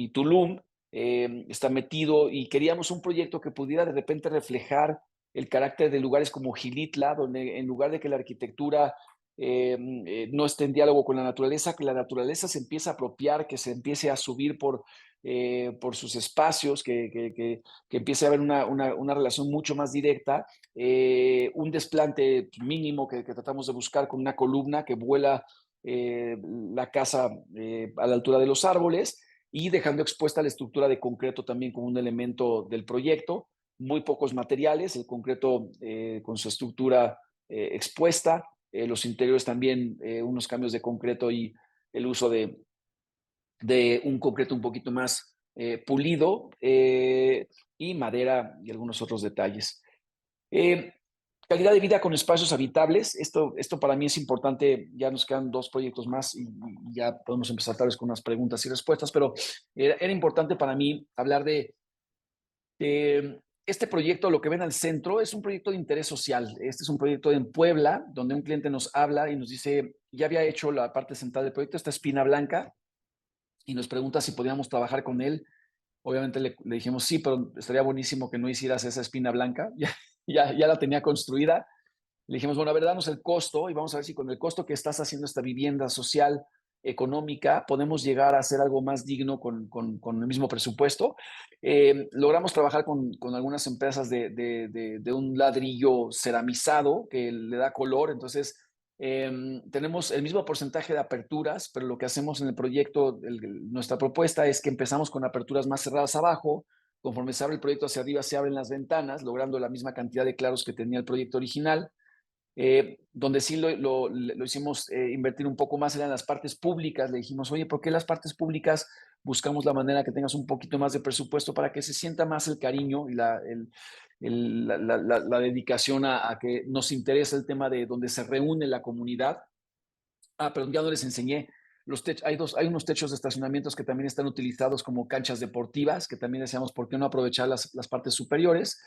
Tulum. Está metido y queríamos un proyecto que pudiera de repente reflejar el carácter de lugares como Gilitla, donde en lugar de que la arquitectura no esté en diálogo con la naturaleza, que la naturaleza se empiece a apropiar, que se empiece a subir por sus espacios, que empiece a haber una relación mucho más directa, un desplante mínimo que tratamos de buscar con una columna que vuela la casa a la altura de los árboles, y dejando expuesta la estructura de concreto también como un elemento del proyecto. Muy pocos materiales, el concreto con su estructura expuesta, los interiores también, unos cambios de concreto y el uso de un concreto un poquito más pulido, y madera y algunos otros detalles. Eh, Calidad de vida con espacios habitables. Esto para mí es importante. Ya nos quedan dos proyectos más y ya podemos empezar tal vez con unas preguntas y respuestas, pero era importante para mí hablar de este proyecto. Lo que ven al centro es un proyecto de interés social. Este es un proyecto en Puebla, donde un cliente nos habla y nos dice, ya había hecho la parte central del proyecto, esta espina blanca, y nos pregunta si podíamos trabajar con él. Obviamente le dijimos sí, pero estaría buenísimo que no hicieras esa espina blanca. Ya la tenía construida. Le dijimos, bueno, a ver, danos el costo y vamos a ver si con el costo que estás haciendo esta vivienda social, económica, podemos llegar a hacer algo más digno con el mismo presupuesto. Logramos trabajar con algunas empresas de un ladrillo ceramizado que le da color. Entonces, tenemos el mismo porcentaje de aperturas, pero lo que hacemos en el proyecto, nuestra propuesta es que empezamos con aperturas más cerradas abajo. Conforme se abre el proyecto hacia arriba, se abren las ventanas, logrando la misma cantidad de claros que tenía el proyecto original. Donde sí lo hicimos invertir un poco más eran las partes públicas. Le dijimos, oye, ¿por qué las partes públicas buscamos la manera que tengas un poquito más de presupuesto para que se sienta más el cariño y la dedicación a que nos interesa el tema de donde se reúne la comunidad? Pero ya no les enseñé. Hay unos techos de estacionamientos que también están utilizados como canchas deportivas, que también decíamos, ¿por qué no aprovechar las partes superiores?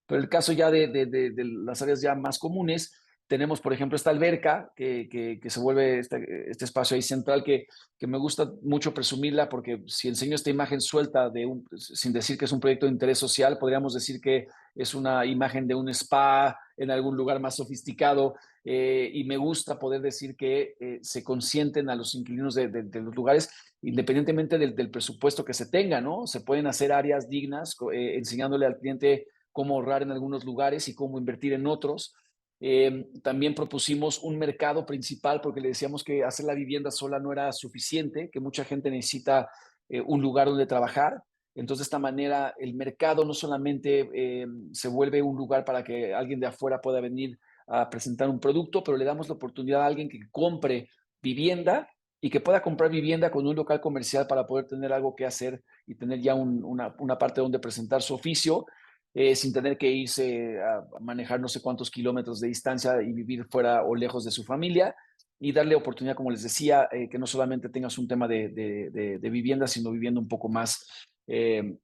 Pero el caso ya de las áreas ya más comunes, tenemos, por ejemplo, esta alberca que se vuelve este espacio ahí central, que me gusta mucho presumirla, porque si enseño esta imagen suelta, sin decir que es un proyecto de interés social, podríamos decir que es una imagen de un spa en algún lugar más sofisticado. Y me gusta poder decir que se consienten a los inquilinos de los lugares, independientemente del presupuesto que se tenga, ¿no? Se pueden hacer áreas dignas, enseñándole al cliente cómo ahorrar en algunos lugares y cómo invertir en otros. También propusimos un mercado principal, porque le decíamos que hacer la vivienda sola no era suficiente, que mucha gente necesita un lugar donde trabajar. Entonces, de esta manera, el mercado no solamente se vuelve un lugar para que alguien de afuera pueda venir a presentar un producto, pero le damos la oportunidad a alguien que compre vivienda y que pueda comprar vivienda con un local comercial para poder tener algo que hacer y tener ya una parte donde presentar su oficio, sin tener que irse a manejar no sé cuántos kilómetros de distancia y vivir fuera o lejos de su familia, y darle oportunidad, como les decía, que no solamente tengas un tema de vivienda, sino viviendo un poco más eh,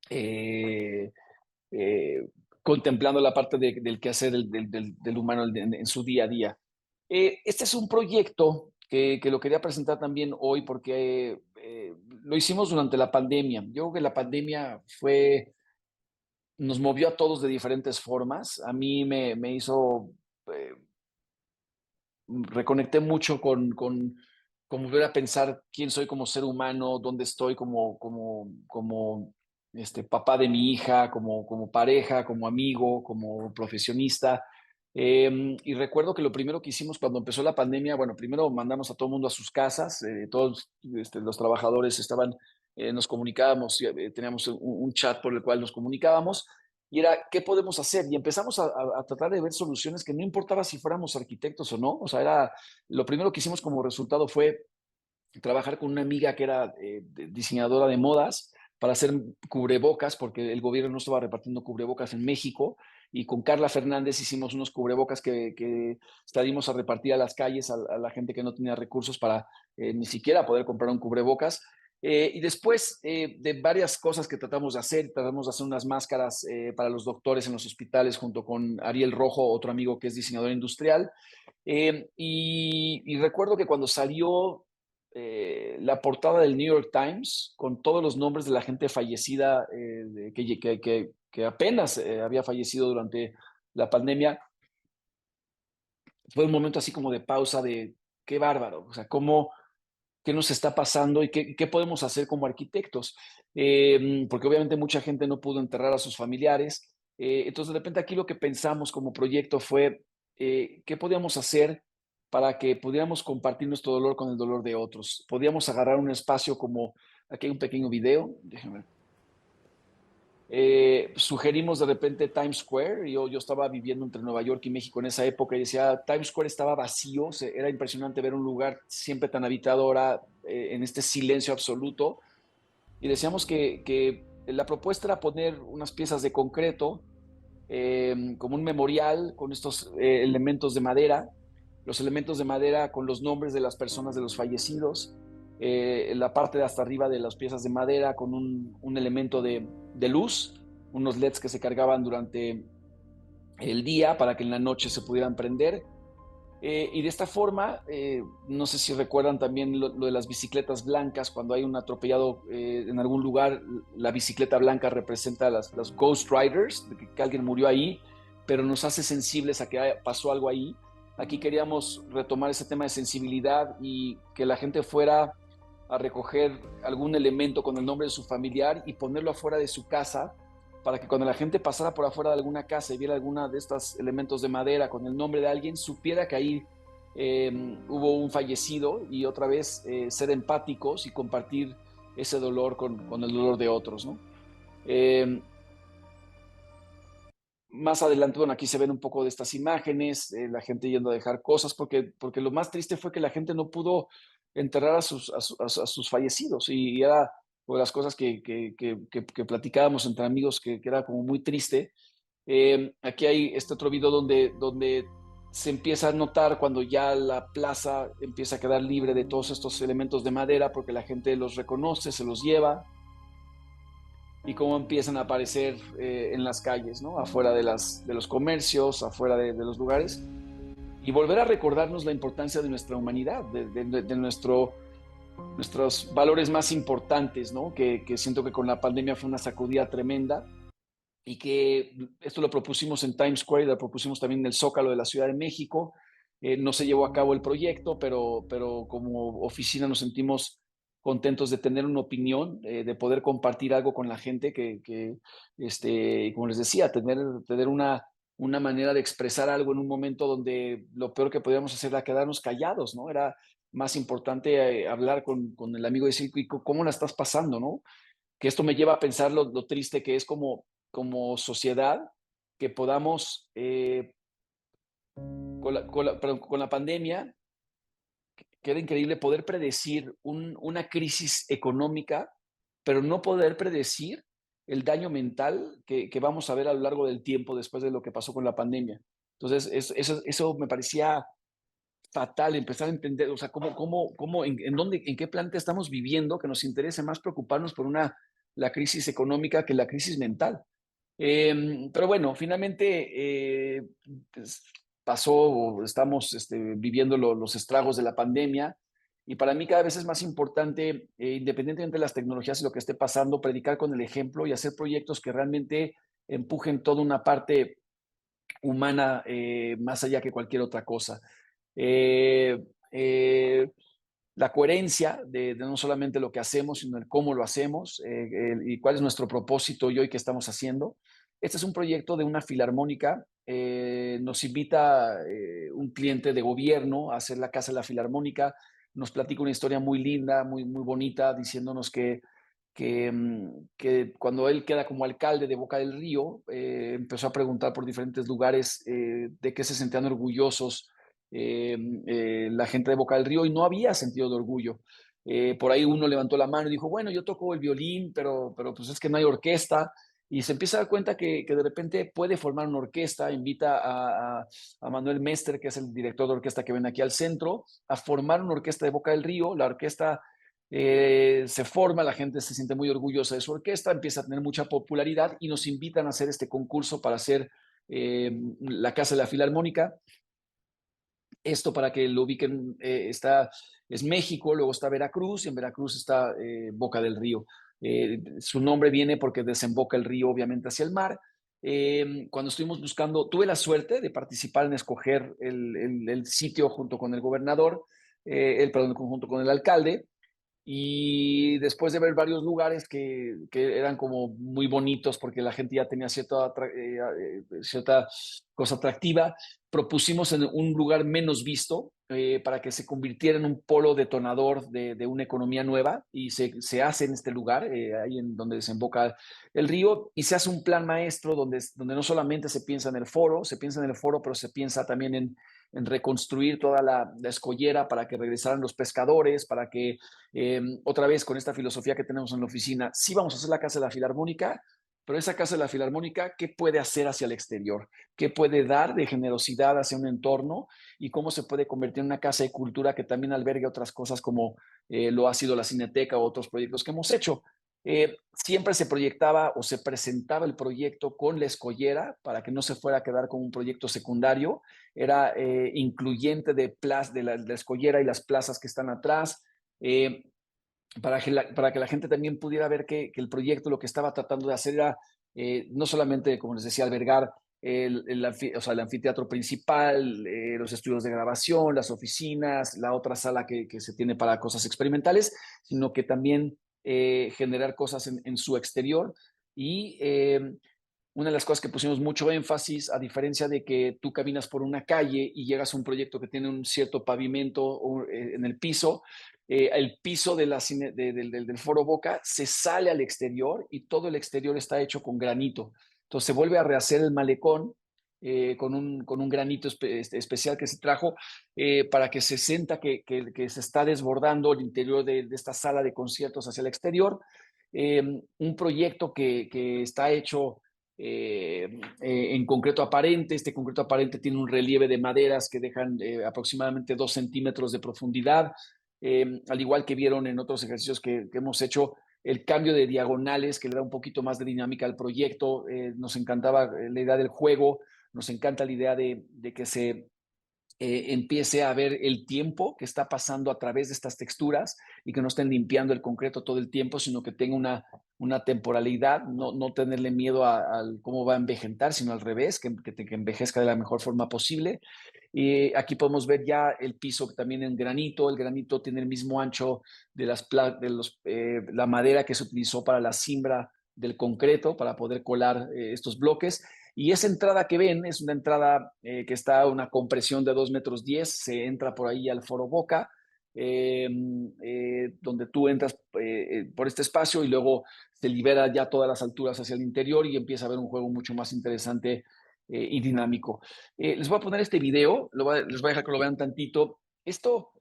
eh, eh, contemplando la parte del quehacer del humano en su día a día. Este es un proyecto que lo quería presentar también hoy porque lo hicimos durante la pandemia. Yo creo que la pandemia nos movió a todos de diferentes formas. A mí me hizo, reconecté mucho con como volver a pensar quién soy como ser humano, dónde estoy papá de mi hija, como pareja, como amigo, como profesionista. Y recuerdo que lo primero que hicimos cuando empezó la pandemia, bueno, primero mandamos a todo el mundo a sus casas, todos los trabajadores estaban, nos comunicábamos, teníamos un chat por el cual nos comunicábamos, y era, ¿qué podemos hacer? Y empezamos a tratar de ver soluciones que no importaba si fuéramos arquitectos o no, o sea, era, lo primero que hicimos como resultado fue trabajar con una amiga que era diseñadora de modas para hacer cubrebocas, porque el gobierno no estaba repartiendo cubrebocas en México, y con Carla Fernández hicimos unos cubrebocas que salimos a repartir a las calles a la gente que no tenía recursos para ni siquiera poder comprar un cubrebocas. Y después de varias cosas que tratamos de hacer unas máscaras para los doctores en los hospitales junto con Ariel Rojo, otro amigo que es diseñador industrial. Y recuerdo que cuando salió la portada del New York Times con todos los nombres de la gente fallecida que apenas había fallecido durante la pandemia, fue un momento así como de pausa de qué bárbaro, o sea, qué nos está pasando y qué podemos hacer como arquitectos. Porque obviamente mucha gente no pudo enterrar a sus familiares. Entonces, de repente aquí lo que pensamos como proyecto fue qué podíamos hacer para que pudiéramos compartir nuestro dolor con el dolor de otros. Podíamos agarrar un espacio como, aquí hay un pequeño video, déjenme. Sugerimos de repente Times Square. Yo estaba viviendo entre Nueva York y México en esa época y decía, Times Square estaba vacío, era impresionante ver un lugar siempre tan habitado ahora en este silencio absoluto. Y decíamos que la propuesta era poner unas piezas de concreto como un memorial con estos elementos de madera, los elementos de madera con los nombres de las personas de los fallecidos, en la parte de hasta arriba de las piezas de madera con un elemento de luz, unos LEDs que se cargaban durante el día para que en la noche se pudieran prender. Y de esta forma, no sé si recuerdan también lo de las bicicletas blancas, cuando hay un atropellado en algún lugar, la bicicleta blanca representa los Ghost Riders, de que alguien murió ahí, pero nos hace sensibles a que pasó algo ahí. Aquí queríamos retomar ese tema de sensibilidad y que la gente fuera a recoger algún elemento con el nombre de su familiar y ponerlo afuera de su casa para que cuando la gente pasara por afuera de alguna casa y viera alguna de estos elementos de madera con el nombre de alguien, supiera que ahí hubo un fallecido y otra vez ser empáticos y compartir ese dolor con el dolor de otros, ¿no? Eh, Más adelante, bueno, aquí se ven un poco de estas imágenes, la gente yendo a dejar cosas, porque lo más triste fue que la gente no pudo enterrar a sus fallecidos y era por las cosas que platicábamos entre amigos que era como muy triste. Aquí hay este otro video donde se empieza a notar cuando ya la plaza empieza a quedar libre de todos estos elementos de madera porque la gente los reconoce, se los lleva y cómo empiezan a aparecer en las calles, ¿no? Afuera de los comercios, afuera de los lugares, y volver a recordarnos la importancia de nuestra humanidad, de nuestros valores más importantes, ¿no? Que siento que con la pandemia fue una sacudida tremenda y que esto lo propusimos en Times Square, lo propusimos también en el Zócalo de la Ciudad de México. No se llevó a cabo el proyecto, pero como oficina nos sentimos contentos de tener una opinión, de poder compartir algo con la gente como les decía, tener una manera de expresar algo en un momento donde lo peor que podíamos hacer era quedarnos callados, ¿no? Era más importante hablar con el amigo y decir, ¿cómo la estás pasando, no? Que esto me lleva a pensar lo triste que es como sociedad que podamos, con la pandemia, que era increíble poder predecir una crisis económica, pero no poder predecir el daño mental que vamos a ver a lo largo del tiempo después de lo que pasó con la pandemia. Entonces, eso me parecía fatal, empezar a entender, o sea, en qué planeta estamos viviendo que nos interese más preocuparnos por la crisis económica que la crisis mental. Pero bueno, finalmente pues, pasó, estamos viviendo los estragos de la pandemia y para mí cada vez es más importante, independientemente de las tecnologías y lo que esté pasando, predicar con el ejemplo y hacer proyectos que realmente empujen toda una parte humana más allá que cualquier otra cosa. Eh, eh, la coherencia de no solamente lo que hacemos, sino el cómo lo hacemos y cuál es nuestro propósito y hoy qué estamos haciendo. Este es un proyecto de una filarmónica. Nos invita un cliente de gobierno a hacer la Casa de la Filarmónica. Nos platica una historia muy linda, muy, muy bonita, diciéndonos que cuando él queda como alcalde de Boca del Río, empezó a preguntar por diferentes lugares de qué se sentían orgullosos la gente de Boca del Río y no había sentido de orgullo. Por ahí uno levantó la mano y dijo, bueno, yo toco el violín, pero pues es que no hay orquesta. Y se empieza a dar cuenta que de repente puede formar una orquesta, invita a Manuel Mestre, que es el director de orquesta que ven aquí al centro, a formar una orquesta de Boca del Río. La orquesta se forma, la gente se siente muy orgullosa de su orquesta, empieza a tener mucha popularidad y nos invitan a hacer este concurso para hacer la Casa de la Filarmónica. Esto para que lo ubiquen, es México, luego está Veracruz y en Veracruz está Boca del Río. Su nombre viene porque desemboca el río obviamente hacia el mar. Cuando estuvimos buscando, tuve la suerte de participar en escoger el sitio junto con el gobernador, perdón, junto con el alcalde. Y después de ver varios lugares que eran como muy bonitos porque la gente ya tenía cierta cosa atractiva, propusimos en un lugar menos visto para que se convirtiera en un polo detonador de una economía nueva y se hace en este lugar, ahí en donde desemboca el río, y se hace un plan maestro donde no solamente se piensa en el foro, pero se piensa también en reconstruir toda la escollera para que regresaran los pescadores, para que otra vez con esta filosofía que tenemos en la oficina, sí vamos a hacer la Casa de la Filarmónica, pero esa Casa de la Filarmónica, ¿qué puede hacer hacia el exterior? ¿Qué puede dar de generosidad hacia un entorno? ¿Y cómo se puede convertir en una casa de cultura que también albergue otras cosas como lo ha sido la Cineteca o otros proyectos que hemos hecho? Siempre se proyectaba o se presentaba el proyecto con la escollera para que no se fuera a quedar como un proyecto secundario. Era incluyente de la escollera y las plazas que están atrás. Eh, para que la gente también pudiera ver que el proyecto lo que estaba tratando de hacer era no solamente, como les decía, albergar o sea, el anfiteatro principal, los estudios de grabación, las oficinas, la otra sala que se tiene para cosas experimentales, sino que también generar cosas en su exterior. Y una de las cosas que pusimos mucho énfasis, a diferencia de que tú caminas por una calle y llegas a un proyecto que tiene un cierto pavimento en el piso del Foro Boca se sale al exterior y todo el exterior está hecho con granito. Entonces se vuelve a rehacer el malecón con un granito especial que se trajo para que se sienta que se está desbordando el interior de esta sala de conciertos hacia el exterior. Un proyecto que está hecho en concreto aparente. Este concreto aparente tiene un relieve de maderas que dejan aproximadamente 2 centímetros de profundidad. Al igual que vieron en otros ejercicios que hemos hecho, el cambio de diagonales que le da un poquito más de dinámica al proyecto. Nos encantaba la idea del juego, nos encanta la idea de que se empiece a ver el tiempo que está pasando a través de estas texturas y que no estén limpiando el concreto todo el tiempo, sino que tenga una temporalidad, no tenerle miedo a cómo va a envejecer, sino al revés, que envejezca de la mejor forma posible. Y aquí podemos ver ya el piso también en granito. El granito tiene el mismo ancho la madera que se utilizó para la cimbra del concreto para poder colar estos bloques. Y esa entrada que ven es una entrada que está a una compresión de 2,10 m. Se entra por ahí al Foro Boca, donde tú entras por este espacio y luego se libera ya todas las alturas hacia el interior y empieza a haber un juego mucho más interesante y dinámico. Les voy a poner este video, les voy a dejar que lo vean tantito. Esto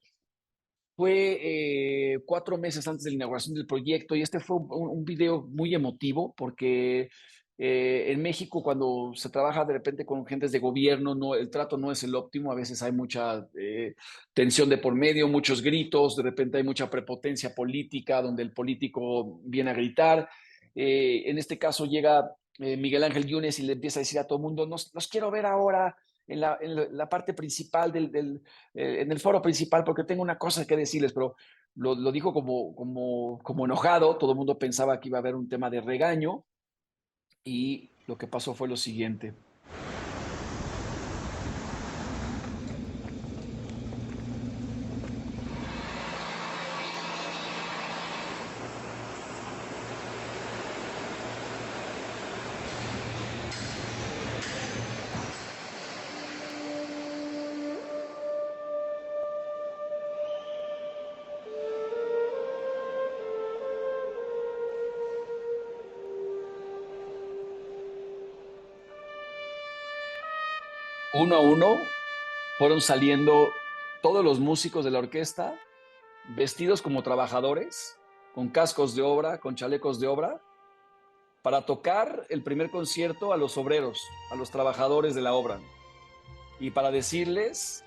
fue 4 meses antes de la inauguración del proyecto y este fue un video muy emotivo porque en México cuando se trabaja de repente con gentes de gobierno, el trato no es el óptimo, a veces hay mucha tensión de por medio, muchos gritos, de repente hay mucha prepotencia política donde el político viene a gritar. En este caso llega Miguel Ángel Yunes y le empieza a decir a todo el mundo, los quiero ver ahora en la parte principal en el foro principal porque tengo una cosa que decirles, pero lo dijo como enojado. Todo el mundo pensaba que iba a haber un tema de regaño y lo que pasó fue lo siguiente. Uno a uno fueron saliendo todos los músicos de la orquesta vestidos como trabajadores, con cascos de obra, con chalecos de obra, para tocar el primer concierto a los obreros, a los trabajadores de la obra, y para decirles,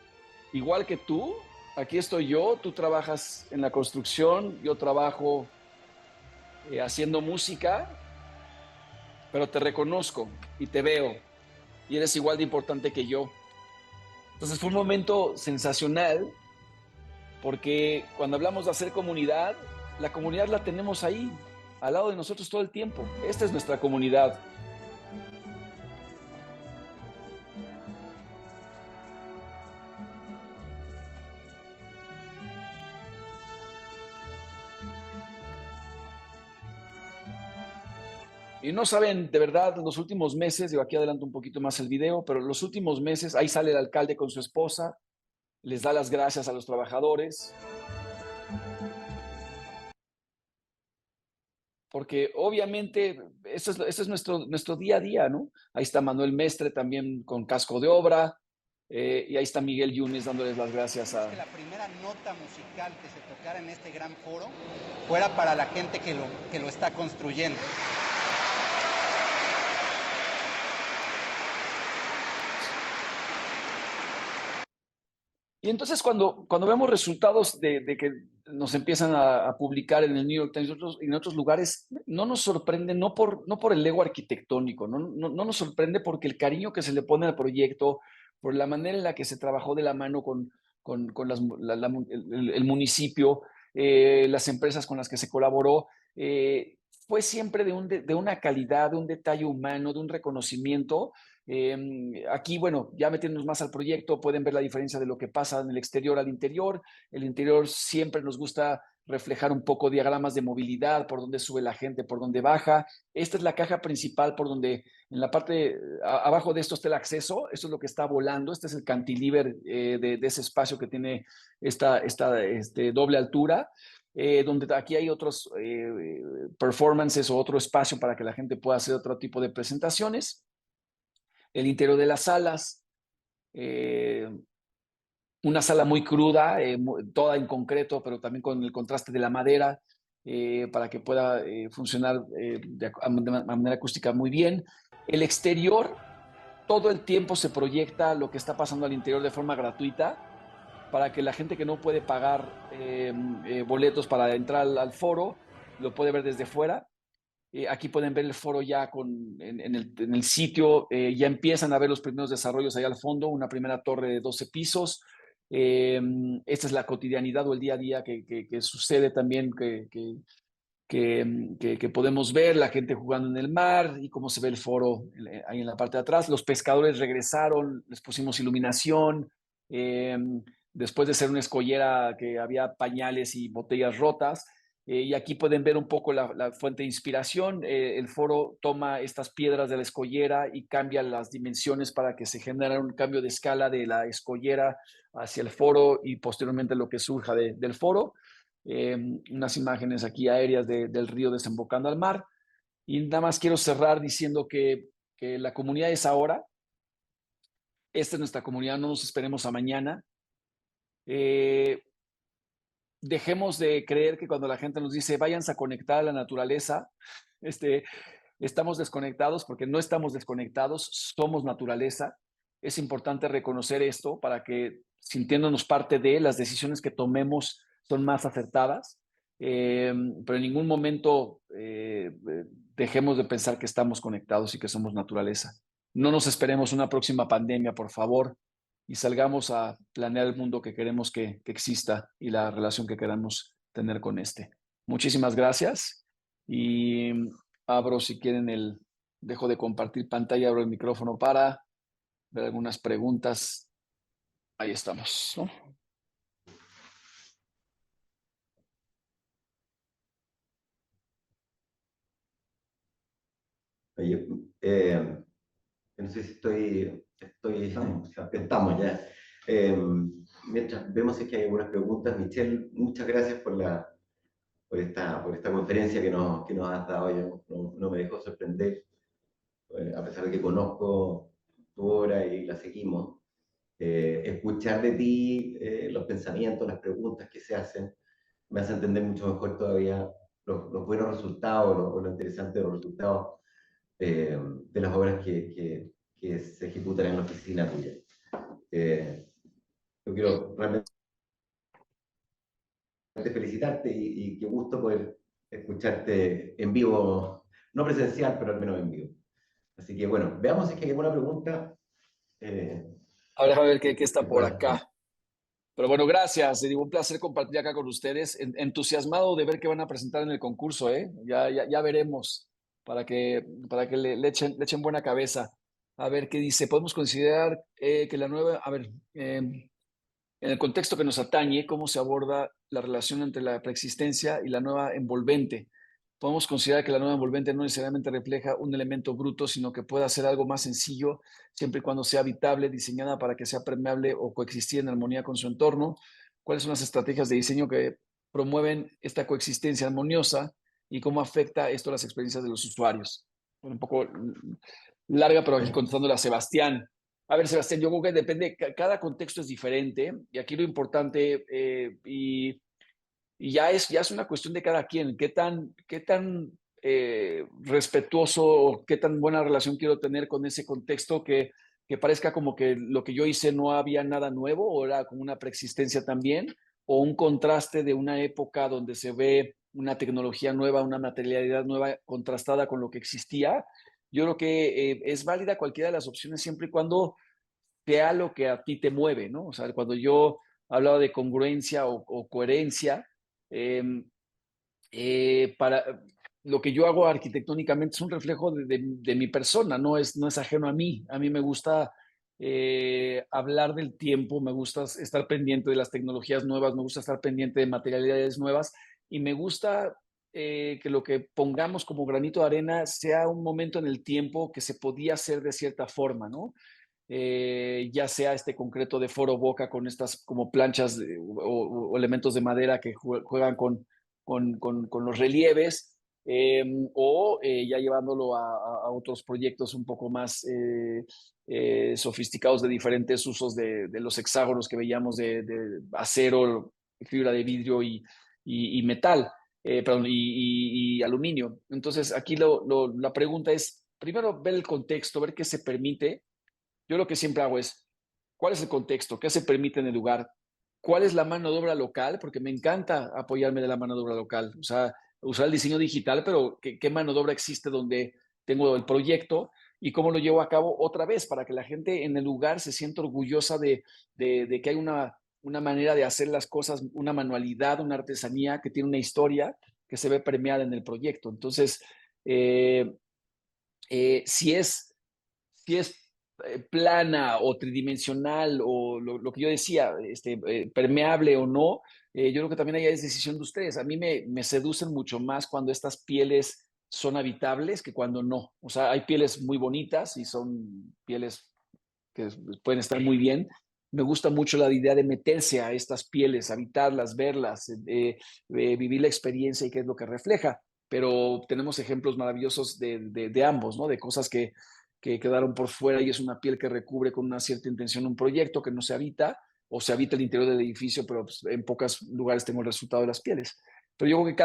igual que tú, aquí estoy yo, tú trabajas en la construcción, yo trabajo haciendo música, pero te reconozco y te veo, y eres igual de importante que yo. Entonces fue un momento sensacional, porque cuando hablamos de hacer comunidad, la comunidad la tenemos ahí, al lado de nosotros todo el tiempo. Esta es nuestra comunidad. Y no saben, de verdad, los últimos meses, digo, aquí adelanto un poquito más el video, pero los últimos meses, ahí sale el alcalde con su esposa, les da las gracias a los trabajadores, porque obviamente eso es nuestro día a día, ¿no? Ahí está Manuel Mestre también con casco de obra, y ahí está Miguel Yunes dándoles las gracias Que la primera nota musical que se tocara en este gran foro fuera para la gente que lo está construyendo. Y entonces cuando vemos resultados de que nos empiezan a publicar en el New York Times y en otros lugares, no nos sorprende, no por el ego arquitectónico, no nos sorprende porque el cariño que se le pone al proyecto, por la manera en la que se trabajó de la mano con el municipio, las empresas con las que se colaboró, fue siempre de una calidad, de un detalle humano, de un reconocimiento. Aquí, bueno, ya metiéndonos más al proyecto, pueden ver la diferencia de lo que pasa en el exterior al interior. El interior siempre nos gusta reflejar un poco diagramas de movilidad, por dónde sube la gente, por dónde baja. Esta es la caja principal por donde en la parte abajo de esto está el acceso, esto es lo que está volando, este es el cantilever de ese espacio que tiene esta doble altura. Donde aquí hay otros performances o otro espacio para que la gente pueda hacer otro tipo de presentaciones. El interior de las salas, eh, una sala muy cruda, toda en concreto, pero también con el contraste de la madera, para que pueda funcionar de manera acústica muy bien. El exterior, todo el tiempo se proyecta lo que está pasando al interior de forma gratuita, para que la gente que no puede pagar boletos para entrar al foro, lo puede ver desde fuera. Aquí pueden ver el foro ya en el sitio, ya empiezan a ver los primeros desarrollos allá al fondo, una primera torre de 12 pisos. Esta es la cotidianidad o el día a día que sucede también, que podemos ver, la gente jugando en el mar y cómo se ve el foro ahí en la parte de atrás. Los pescadores regresaron, les pusimos iluminación. eh, Después de ser una escollera que había pañales y botellas rotas. Y aquí pueden ver un poco la fuente de inspiración. El foro toma estas piedras de la escollera y cambia las dimensiones para que se genere un cambio de escala de la escollera hacia el foro y posteriormente lo que surja del foro. Unas imágenes aquí aéreas del río desembocando al mar. Y nada más quiero cerrar diciendo que la comunidad es ahora. Esta es nuestra comunidad, no nos esperemos a mañana. Eh, Dejemos de creer que cuando la gente nos dice váyanse a conectar a la naturaleza, este, estamos desconectados, porque no estamos desconectados, somos naturaleza. Es importante reconocer esto para que, sintiéndonos parte de las decisiones que tomemos, son más acertadas. Pero en ningún momento dejemos de pensar que estamos conectados y que somos naturaleza. No nos esperemos una próxima pandemia, por favor, y salgamos a planear el mundo que queremos que exista y la relación que queramos tener con este. Muchísimas gracias y abro, si quieren, dejo de compartir pantalla, abro el micrófono para ver algunas preguntas. Ahí estamos, ¿no? Oye, no sé si estamos ya. Eh, Mientras vemos si es que hay algunas preguntas, Michelle, muchas gracias por esta conferencia que nos has dado. Yo no me dejó sorprender, a pesar de que conozco tu obra y la seguimos. Escuchar de ti los pensamientos, las preguntas que se hacen, me hace entender mucho mejor todavía los buenos resultados o lo interesante de los resultados de las obras que se ejecutan en la oficina tuya. Yo quiero realmente felicitarte y qué gusto poder escucharte en vivo, no presencial, pero al menos en vivo. Así que bueno, veamos si es que hay alguna pregunta A ver qué está que por puedas hacer. acá. Pero bueno, gracias. Digo, un placer compartir acá con ustedes. Entusiasmado de ver qué van a presentar en el concurso, ¿eh? Ya veremos para que le echen buena cabeza. A ver qué dice. Podemos considerar que la nueva, a ver, en el contexto que nos atañe, cómo se aborda la relación entre la preexistencia y la nueva envolvente. Podemos considerar que la nueva envolvente no necesariamente refleja un elemento bruto, sino que pueda ser algo más sencillo, siempre y cuando sea habitable, diseñada para que sea permeable o coexistir en armonía con su entorno. ¿Cuáles son las estrategias de diseño que promueven esta coexistencia armoniosa y cómo afecta esto a las experiencias de los usuarios? Un poco larga, pero aquí contestándole a Sebastián. A ver, Sebastián, yo creo que depende, cada contexto es diferente y aquí lo importante y ya es una cuestión de cada quien, qué tan respetuoso o qué tan buena relación quiero tener con ese contexto que parezca como que lo que yo hice no había nada nuevo o era como una preexistencia también, o un contraste de una época donde se ve una tecnología nueva, una materialidad nueva contrastada con lo que existía. Yo creo que es válida cualquiera de las opciones siempre y cuando sea lo que a ti te mueve, ¿no? O sea, cuando yo hablaba de congruencia o coherencia, eh, para lo que yo hago arquitectónicamente es un reflejo de mi persona, no es ajeno a mí. A mí me gusta hablar del tiempo, me gusta estar pendiente de las tecnologías nuevas, me gusta estar pendiente de materialidades nuevas y me gusta que lo que pongamos como granito de arena sea un momento en el tiempo que se podía hacer de cierta forma, ¿no? Ya sea este concreto de Foro Boca con estas como planchas o elementos de madera que juegan con los relieves, ya llevándolo a otros proyectos un poco más sofisticados de diferentes usos de los hexágonos que veíamos de acero, fibra de vidrio y metal, perdón, y aluminio. Entonces, aquí la pregunta es, primero, ver el contexto, ver qué se permite. Yo lo que siempre hago es, ¿cuál es el contexto? ¿Qué se permite en el lugar? ¿Cuál es la mano de obra local? Porque me encanta apoyarme de la mano de obra local. O sea, usar el diseño digital, pero ¿qué mano de obra existe donde tengo el proyecto y cómo lo llevo a cabo otra vez para que la gente en el lugar se sienta orgullosa de que hay una manera de hacer las cosas, una manualidad, una artesanía que tiene una historia que se ve premiada en el proyecto? Entonces, eh, si es plana o tridimensional o lo que yo decía, permeable o no, yo creo que también ahí es decisión de ustedes. A mí me seducen mucho más cuando estas pieles son habitables que cuando no. O sea, hay pieles muy bonitas y son pieles que pueden estar muy bien. Me gusta mucho la idea de meterse a estas pieles, habitarlas, verlas, vivir la experiencia y qué es lo que refleja. Pero tenemos ejemplos maravillosos de ambos, ¿no? De cosas que quedaron por fuera y es una piel que recubre con una cierta intención un proyecto que no se habita o se habita el interior del edificio, pero pues, en pocos lugares tengo el resultado de las pieles. Pero yo creo que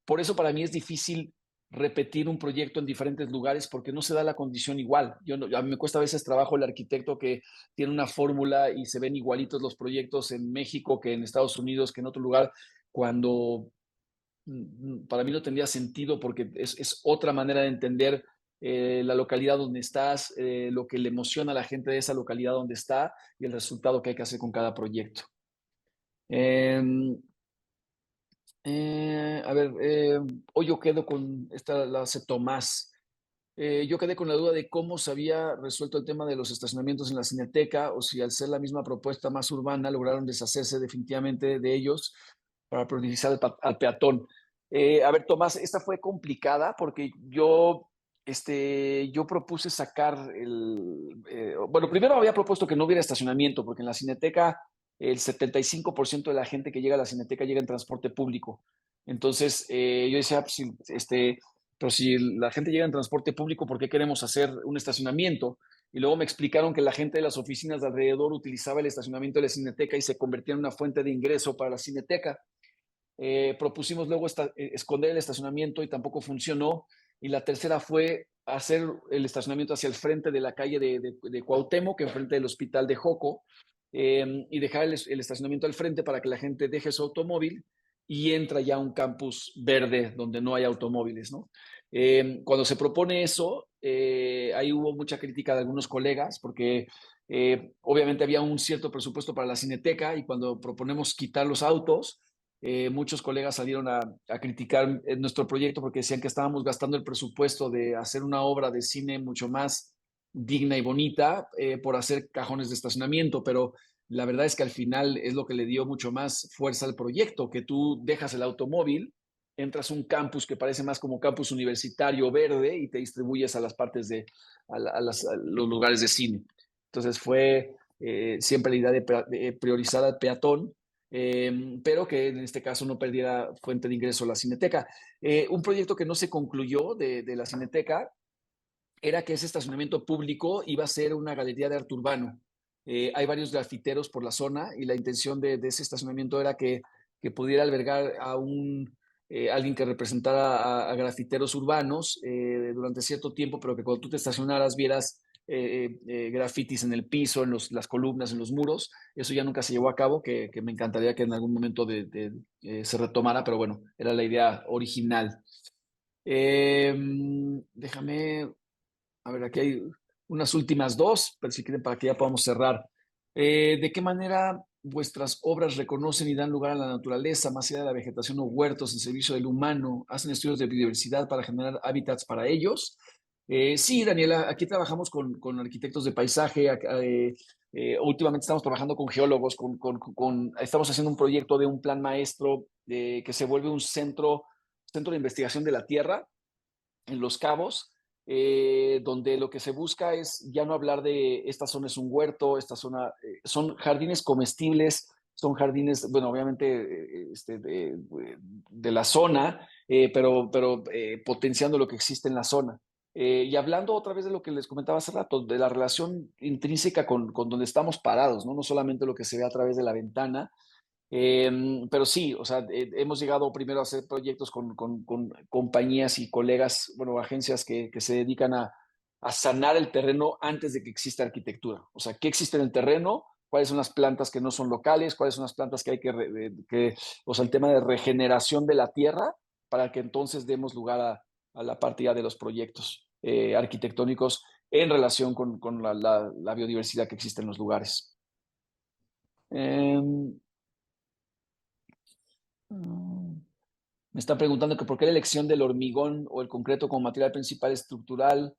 por eso para mí es difícil repetir un proyecto en diferentes lugares porque no se da la condición igual. A mí me cuesta a veces trabajo el arquitecto que tiene una fórmula y se ven igualitos los proyectos en México que en Estados Unidos, que en otro lugar, cuando para mí no tendría sentido porque es otra manera de entender la localidad donde estás, lo que le emociona a la gente de esa localidad donde está y el resultado que hay que hacer con cada proyecto. A ver, hoy yo quedo con esta, la hace Tomás. Yo quedé con la duda de cómo se había resuelto el tema de los estacionamientos en la Cineteca o si al ser la misma propuesta más urbana lograron deshacerse definitivamente de ellos para priorizar al peatón. A ver, Tomás, esta fue complicada porque yo propuse sacar bueno, primero había propuesto que no hubiera estacionamiento porque en la Cineteca el 75% de la gente que llega a la Cineteca llega en transporte público. Entonces, yo decía, pues, pero si la gente llega en transporte público, ¿por qué queremos hacer un estacionamiento? Y luego me explicaron que la gente de las oficinas de alrededor utilizaba el estacionamiento de la Cineteca y se convertía en una fuente de ingreso para la Cineteca. Propusimos luego esconder el estacionamiento y tampoco funcionó. Y la tercera fue hacer el estacionamiento hacia el frente de la calle de Cuauhtémoc, enfrente del hospital de Joco, y dejar el estacionamiento al frente para que la gente deje su automóvil y entra ya a un campus verde donde no hay automóviles, ¿no? Cuando se propone eso, ahí hubo mucha crítica de algunos colegas porque obviamente había un cierto presupuesto para la Cineteca y cuando proponemos quitar los autos, muchos colegas salieron a criticar nuestro proyecto porque decían que estábamos gastando el presupuesto de hacer una obra de cine mucho más digna y bonita por hacer cajones de estacionamiento, pero la verdad es que al final es lo que le dio mucho más fuerza al proyecto, que tú dejas el automóvil, entras a un campus que parece más como campus universitario verde y te distribuyes a las partes a los lugares de cine. Entonces fue siempre la idea de priorizar al peatón, pero que en este caso no perdiera fuente de ingreso la Cineteca. Un proyecto que no se concluyó de la Cineteca era que ese estacionamiento público iba a ser una galería de arte urbano. Hay varios grafiteros por la zona y la intención de ese estacionamiento era que pudiera albergar a alguien que representara a grafiteros urbanos durante cierto tiempo, pero que cuando tú te estacionaras vieras grafitis en el piso, en las columnas, en los muros. Eso ya nunca se llevó a cabo, que me encantaría que en algún momento se retomara, pero bueno, era la idea original. Déjame, a ver, aquí hay unas últimas dos, pero si quieren para que ya podamos cerrar. ¿De qué manera vuestras obras reconocen y dan lugar a la naturaleza, más allá de la vegetación o huertos en servicio del humano? ¿Hacen estudios de biodiversidad para generar hábitats para ellos? Sí, Daniela, aquí trabajamos con arquitectos de paisaje. Últimamente estamos trabajando con geólogos, estamos haciendo un proyecto de un plan maestro que se vuelve un centro de investigación de la Tierra en Los Cabos, donde lo que se busca es ya no hablar de esta zona es un huerto, esta zona son jardines comestibles, son jardines, bueno, obviamente de la zona, pero potenciando lo que existe en la zona. Y hablando otra vez de lo que les comentaba hace rato, de la relación intrínseca con donde estamos parados, ¿no? No solamente lo que se ve a través de la ventana, pero sí, o sea, hemos llegado primero a hacer proyectos con compañías y colegas, bueno, agencias que se dedican a sanar el terreno antes de que exista arquitectura. O sea, ¿qué existe en el terreno? ¿Cuáles son las plantas que no son locales? ¿Cuáles son las plantas que hay o sea, el tema de regeneración de la tierra para que entonces demos lugar a la partida de los proyectos arquitectónicos en relación con la biodiversidad que existe en los lugares. Me está preguntando que por qué la elección del hormigón o el concreto como material principal estructural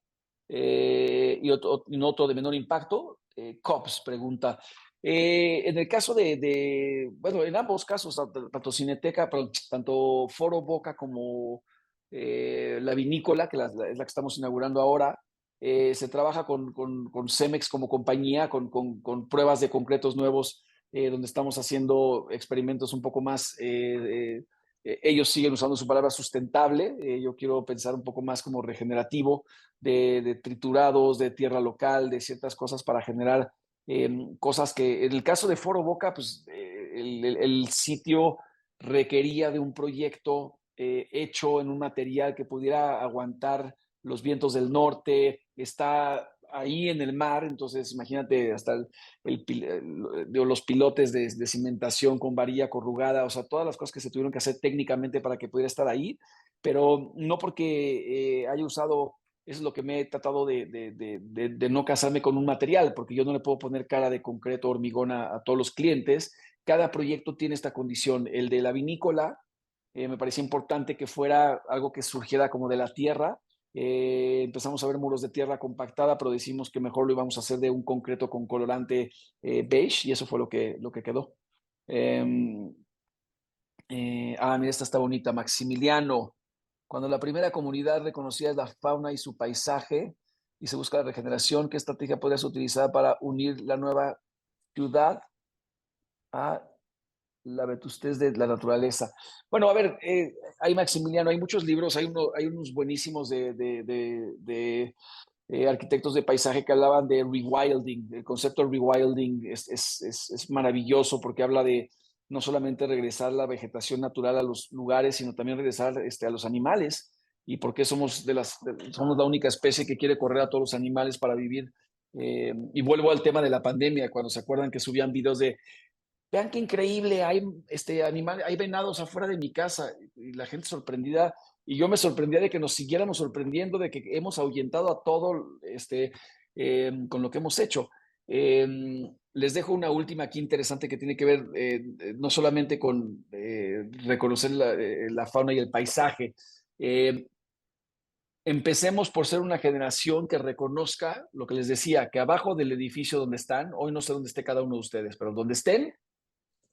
y no otro de menor impacto. COPS pregunta. En el caso bueno, en ambos casos, tanto Cineteca, tanto Foro Boca como la vinícola, que es la que estamos inaugurando ahora, se trabaja con Cemex como compañía, con pruebas de concretos nuevos, donde estamos haciendo experimentos un poco más ellos siguen usando su palabra sustentable. Yo quiero pensar un poco más como regenerativo, de triturados, de tierra local, de ciertas cosas para generar cosas que, en el caso de Foro Boca, pues el sitio requería de un proyecto hecho en un material que pudiera aguantar los vientos del norte, está ahí en el mar, entonces imagínate hasta los pilotes de cimentación con varilla corrugada, o sea, todas las cosas que se tuvieron que hacer técnicamente para que pudiera estar ahí, pero no porque haya usado, eso es lo que me he tratado de no casarme con un material, porque yo no le puedo poner cara de concreto, hormigón a todos los clientes. Cada proyecto tiene esta condición. El de la vinícola, me parecía importante que fuera algo que surgiera como de la tierra. Empezamos a ver muros de tierra compactada, pero decimos que mejor lo íbamos a hacer de un concreto con colorante beige y eso fue lo que quedó. Mira, esta está bonita. Maximiliano. Cuando la primera comunidad reconocida es la fauna y su paisaje y se busca la regeneración, ¿qué estrategia podrías utilizar para unir la nueva ciudad a La vetustez de la naturaleza. Bueno, a ver, hay Maximiliano, hay muchos libros, hay unos buenísimos de arquitectos de paisaje que hablaban de rewilding. El concepto de rewilding es maravilloso porque habla de no solamente regresar la vegetación natural a los lugares, sino también regresar a los animales. Y porque somos la única especie que quiere correr a todos los animales para vivir. Y vuelvo al tema de la pandemia, cuando se acuerdan que subían videos de vean qué increíble, hay venados afuera de mi casa, y la gente sorprendida, y yo me sorprendía de que nos siguiéramos sorprendiendo, de que hemos ahuyentado a todo con lo que hemos hecho. Eh, Les dejo una última aquí interesante que tiene que ver no solamente con reconocer la fauna y el paisaje. Eh, Empecemos por ser una generación que reconozca lo que les decía, que abajo del edificio donde están, hoy no sé dónde esté cada uno de ustedes, pero donde estén,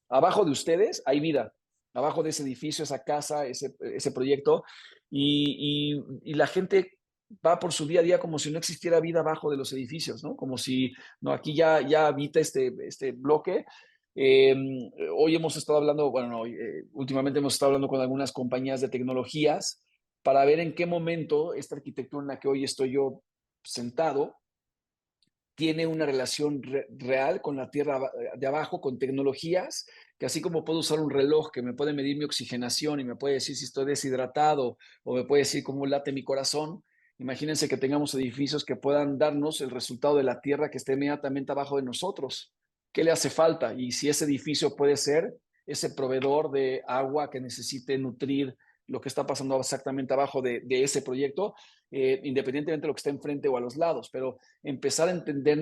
abajo de ustedes hay vida, abajo de ese edificio, esa casa, ese proyecto, y la gente va por su día a día como si no existiera vida abajo de los edificios, ¿no? Como si, no, aquí ya habita este bloque. Eh, Hoy hemos estado hablando, bueno, no, últimamente hemos estado hablando con algunas compañías de tecnologías para ver en qué momento esta arquitectura en la que hoy estoy yo sentado tiene una relación real con la tierra de abajo, con tecnologías, que así como puedo usar un reloj que me puede medir mi oxigenación y me puede decir si estoy deshidratado o me puede decir cómo late mi corazón, imagínense que tengamos edificios que puedan darnos el resultado de la tierra que esté inmediatamente abajo de nosotros. ¿Qué le hace falta? Y si ese edificio puede ser ese proveedor de agua que necesite nutrir lo que está pasando exactamente abajo de ese proyecto, independientemente de lo que esté enfrente o a los lados, pero empezar a entender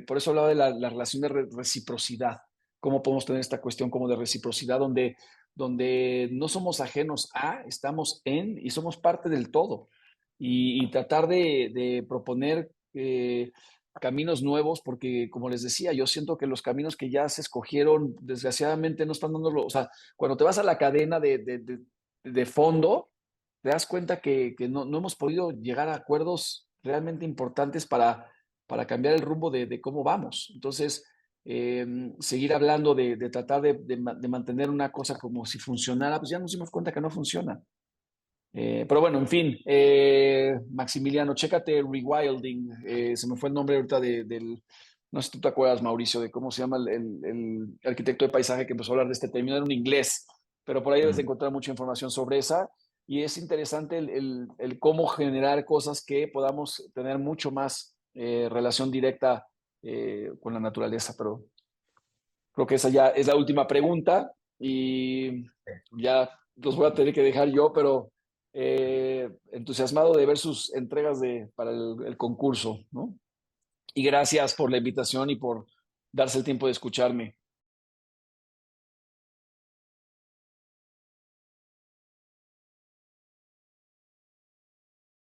por eso hablaba de la relación de reciprocidad, cómo podemos tener esta cuestión como de reciprocidad donde no somos ajenos a, estamos en y somos parte del todo. Y tratar de proponer caminos nuevos, porque como les decía, yo siento que los caminos que ya se escogieron, desgraciadamente no están dándolo, o sea, cuando te vas a la cadena de fondo, te das cuenta que no hemos podido llegar a acuerdos realmente importantes para cambiar el rumbo de cómo vamos. Entonces, seguir hablando de tratar de mantener una cosa como si funcionara, pues ya nos dimos cuenta que no funciona. Pero bueno, en fin, Maximiliano, chécate Rewilding. Se me fue el nombre ahorita del. No sé si tú te acuerdas, Mauricio, de cómo se llama el arquitecto de paisaje que empezó a hablar de este término. Era un inglés, pero por ahí debes de encontrar mucha información sobre esa. Y es interesante el cómo generar cosas que podamos tener mucho más relación directa con la naturaleza. Pero creo que esa ya es la última pregunta y ya los voy a tener que dejar yo, pero entusiasmado de ver sus entregas para el concurso, ¿no? Y gracias por la invitación y por darse el tiempo de escucharme.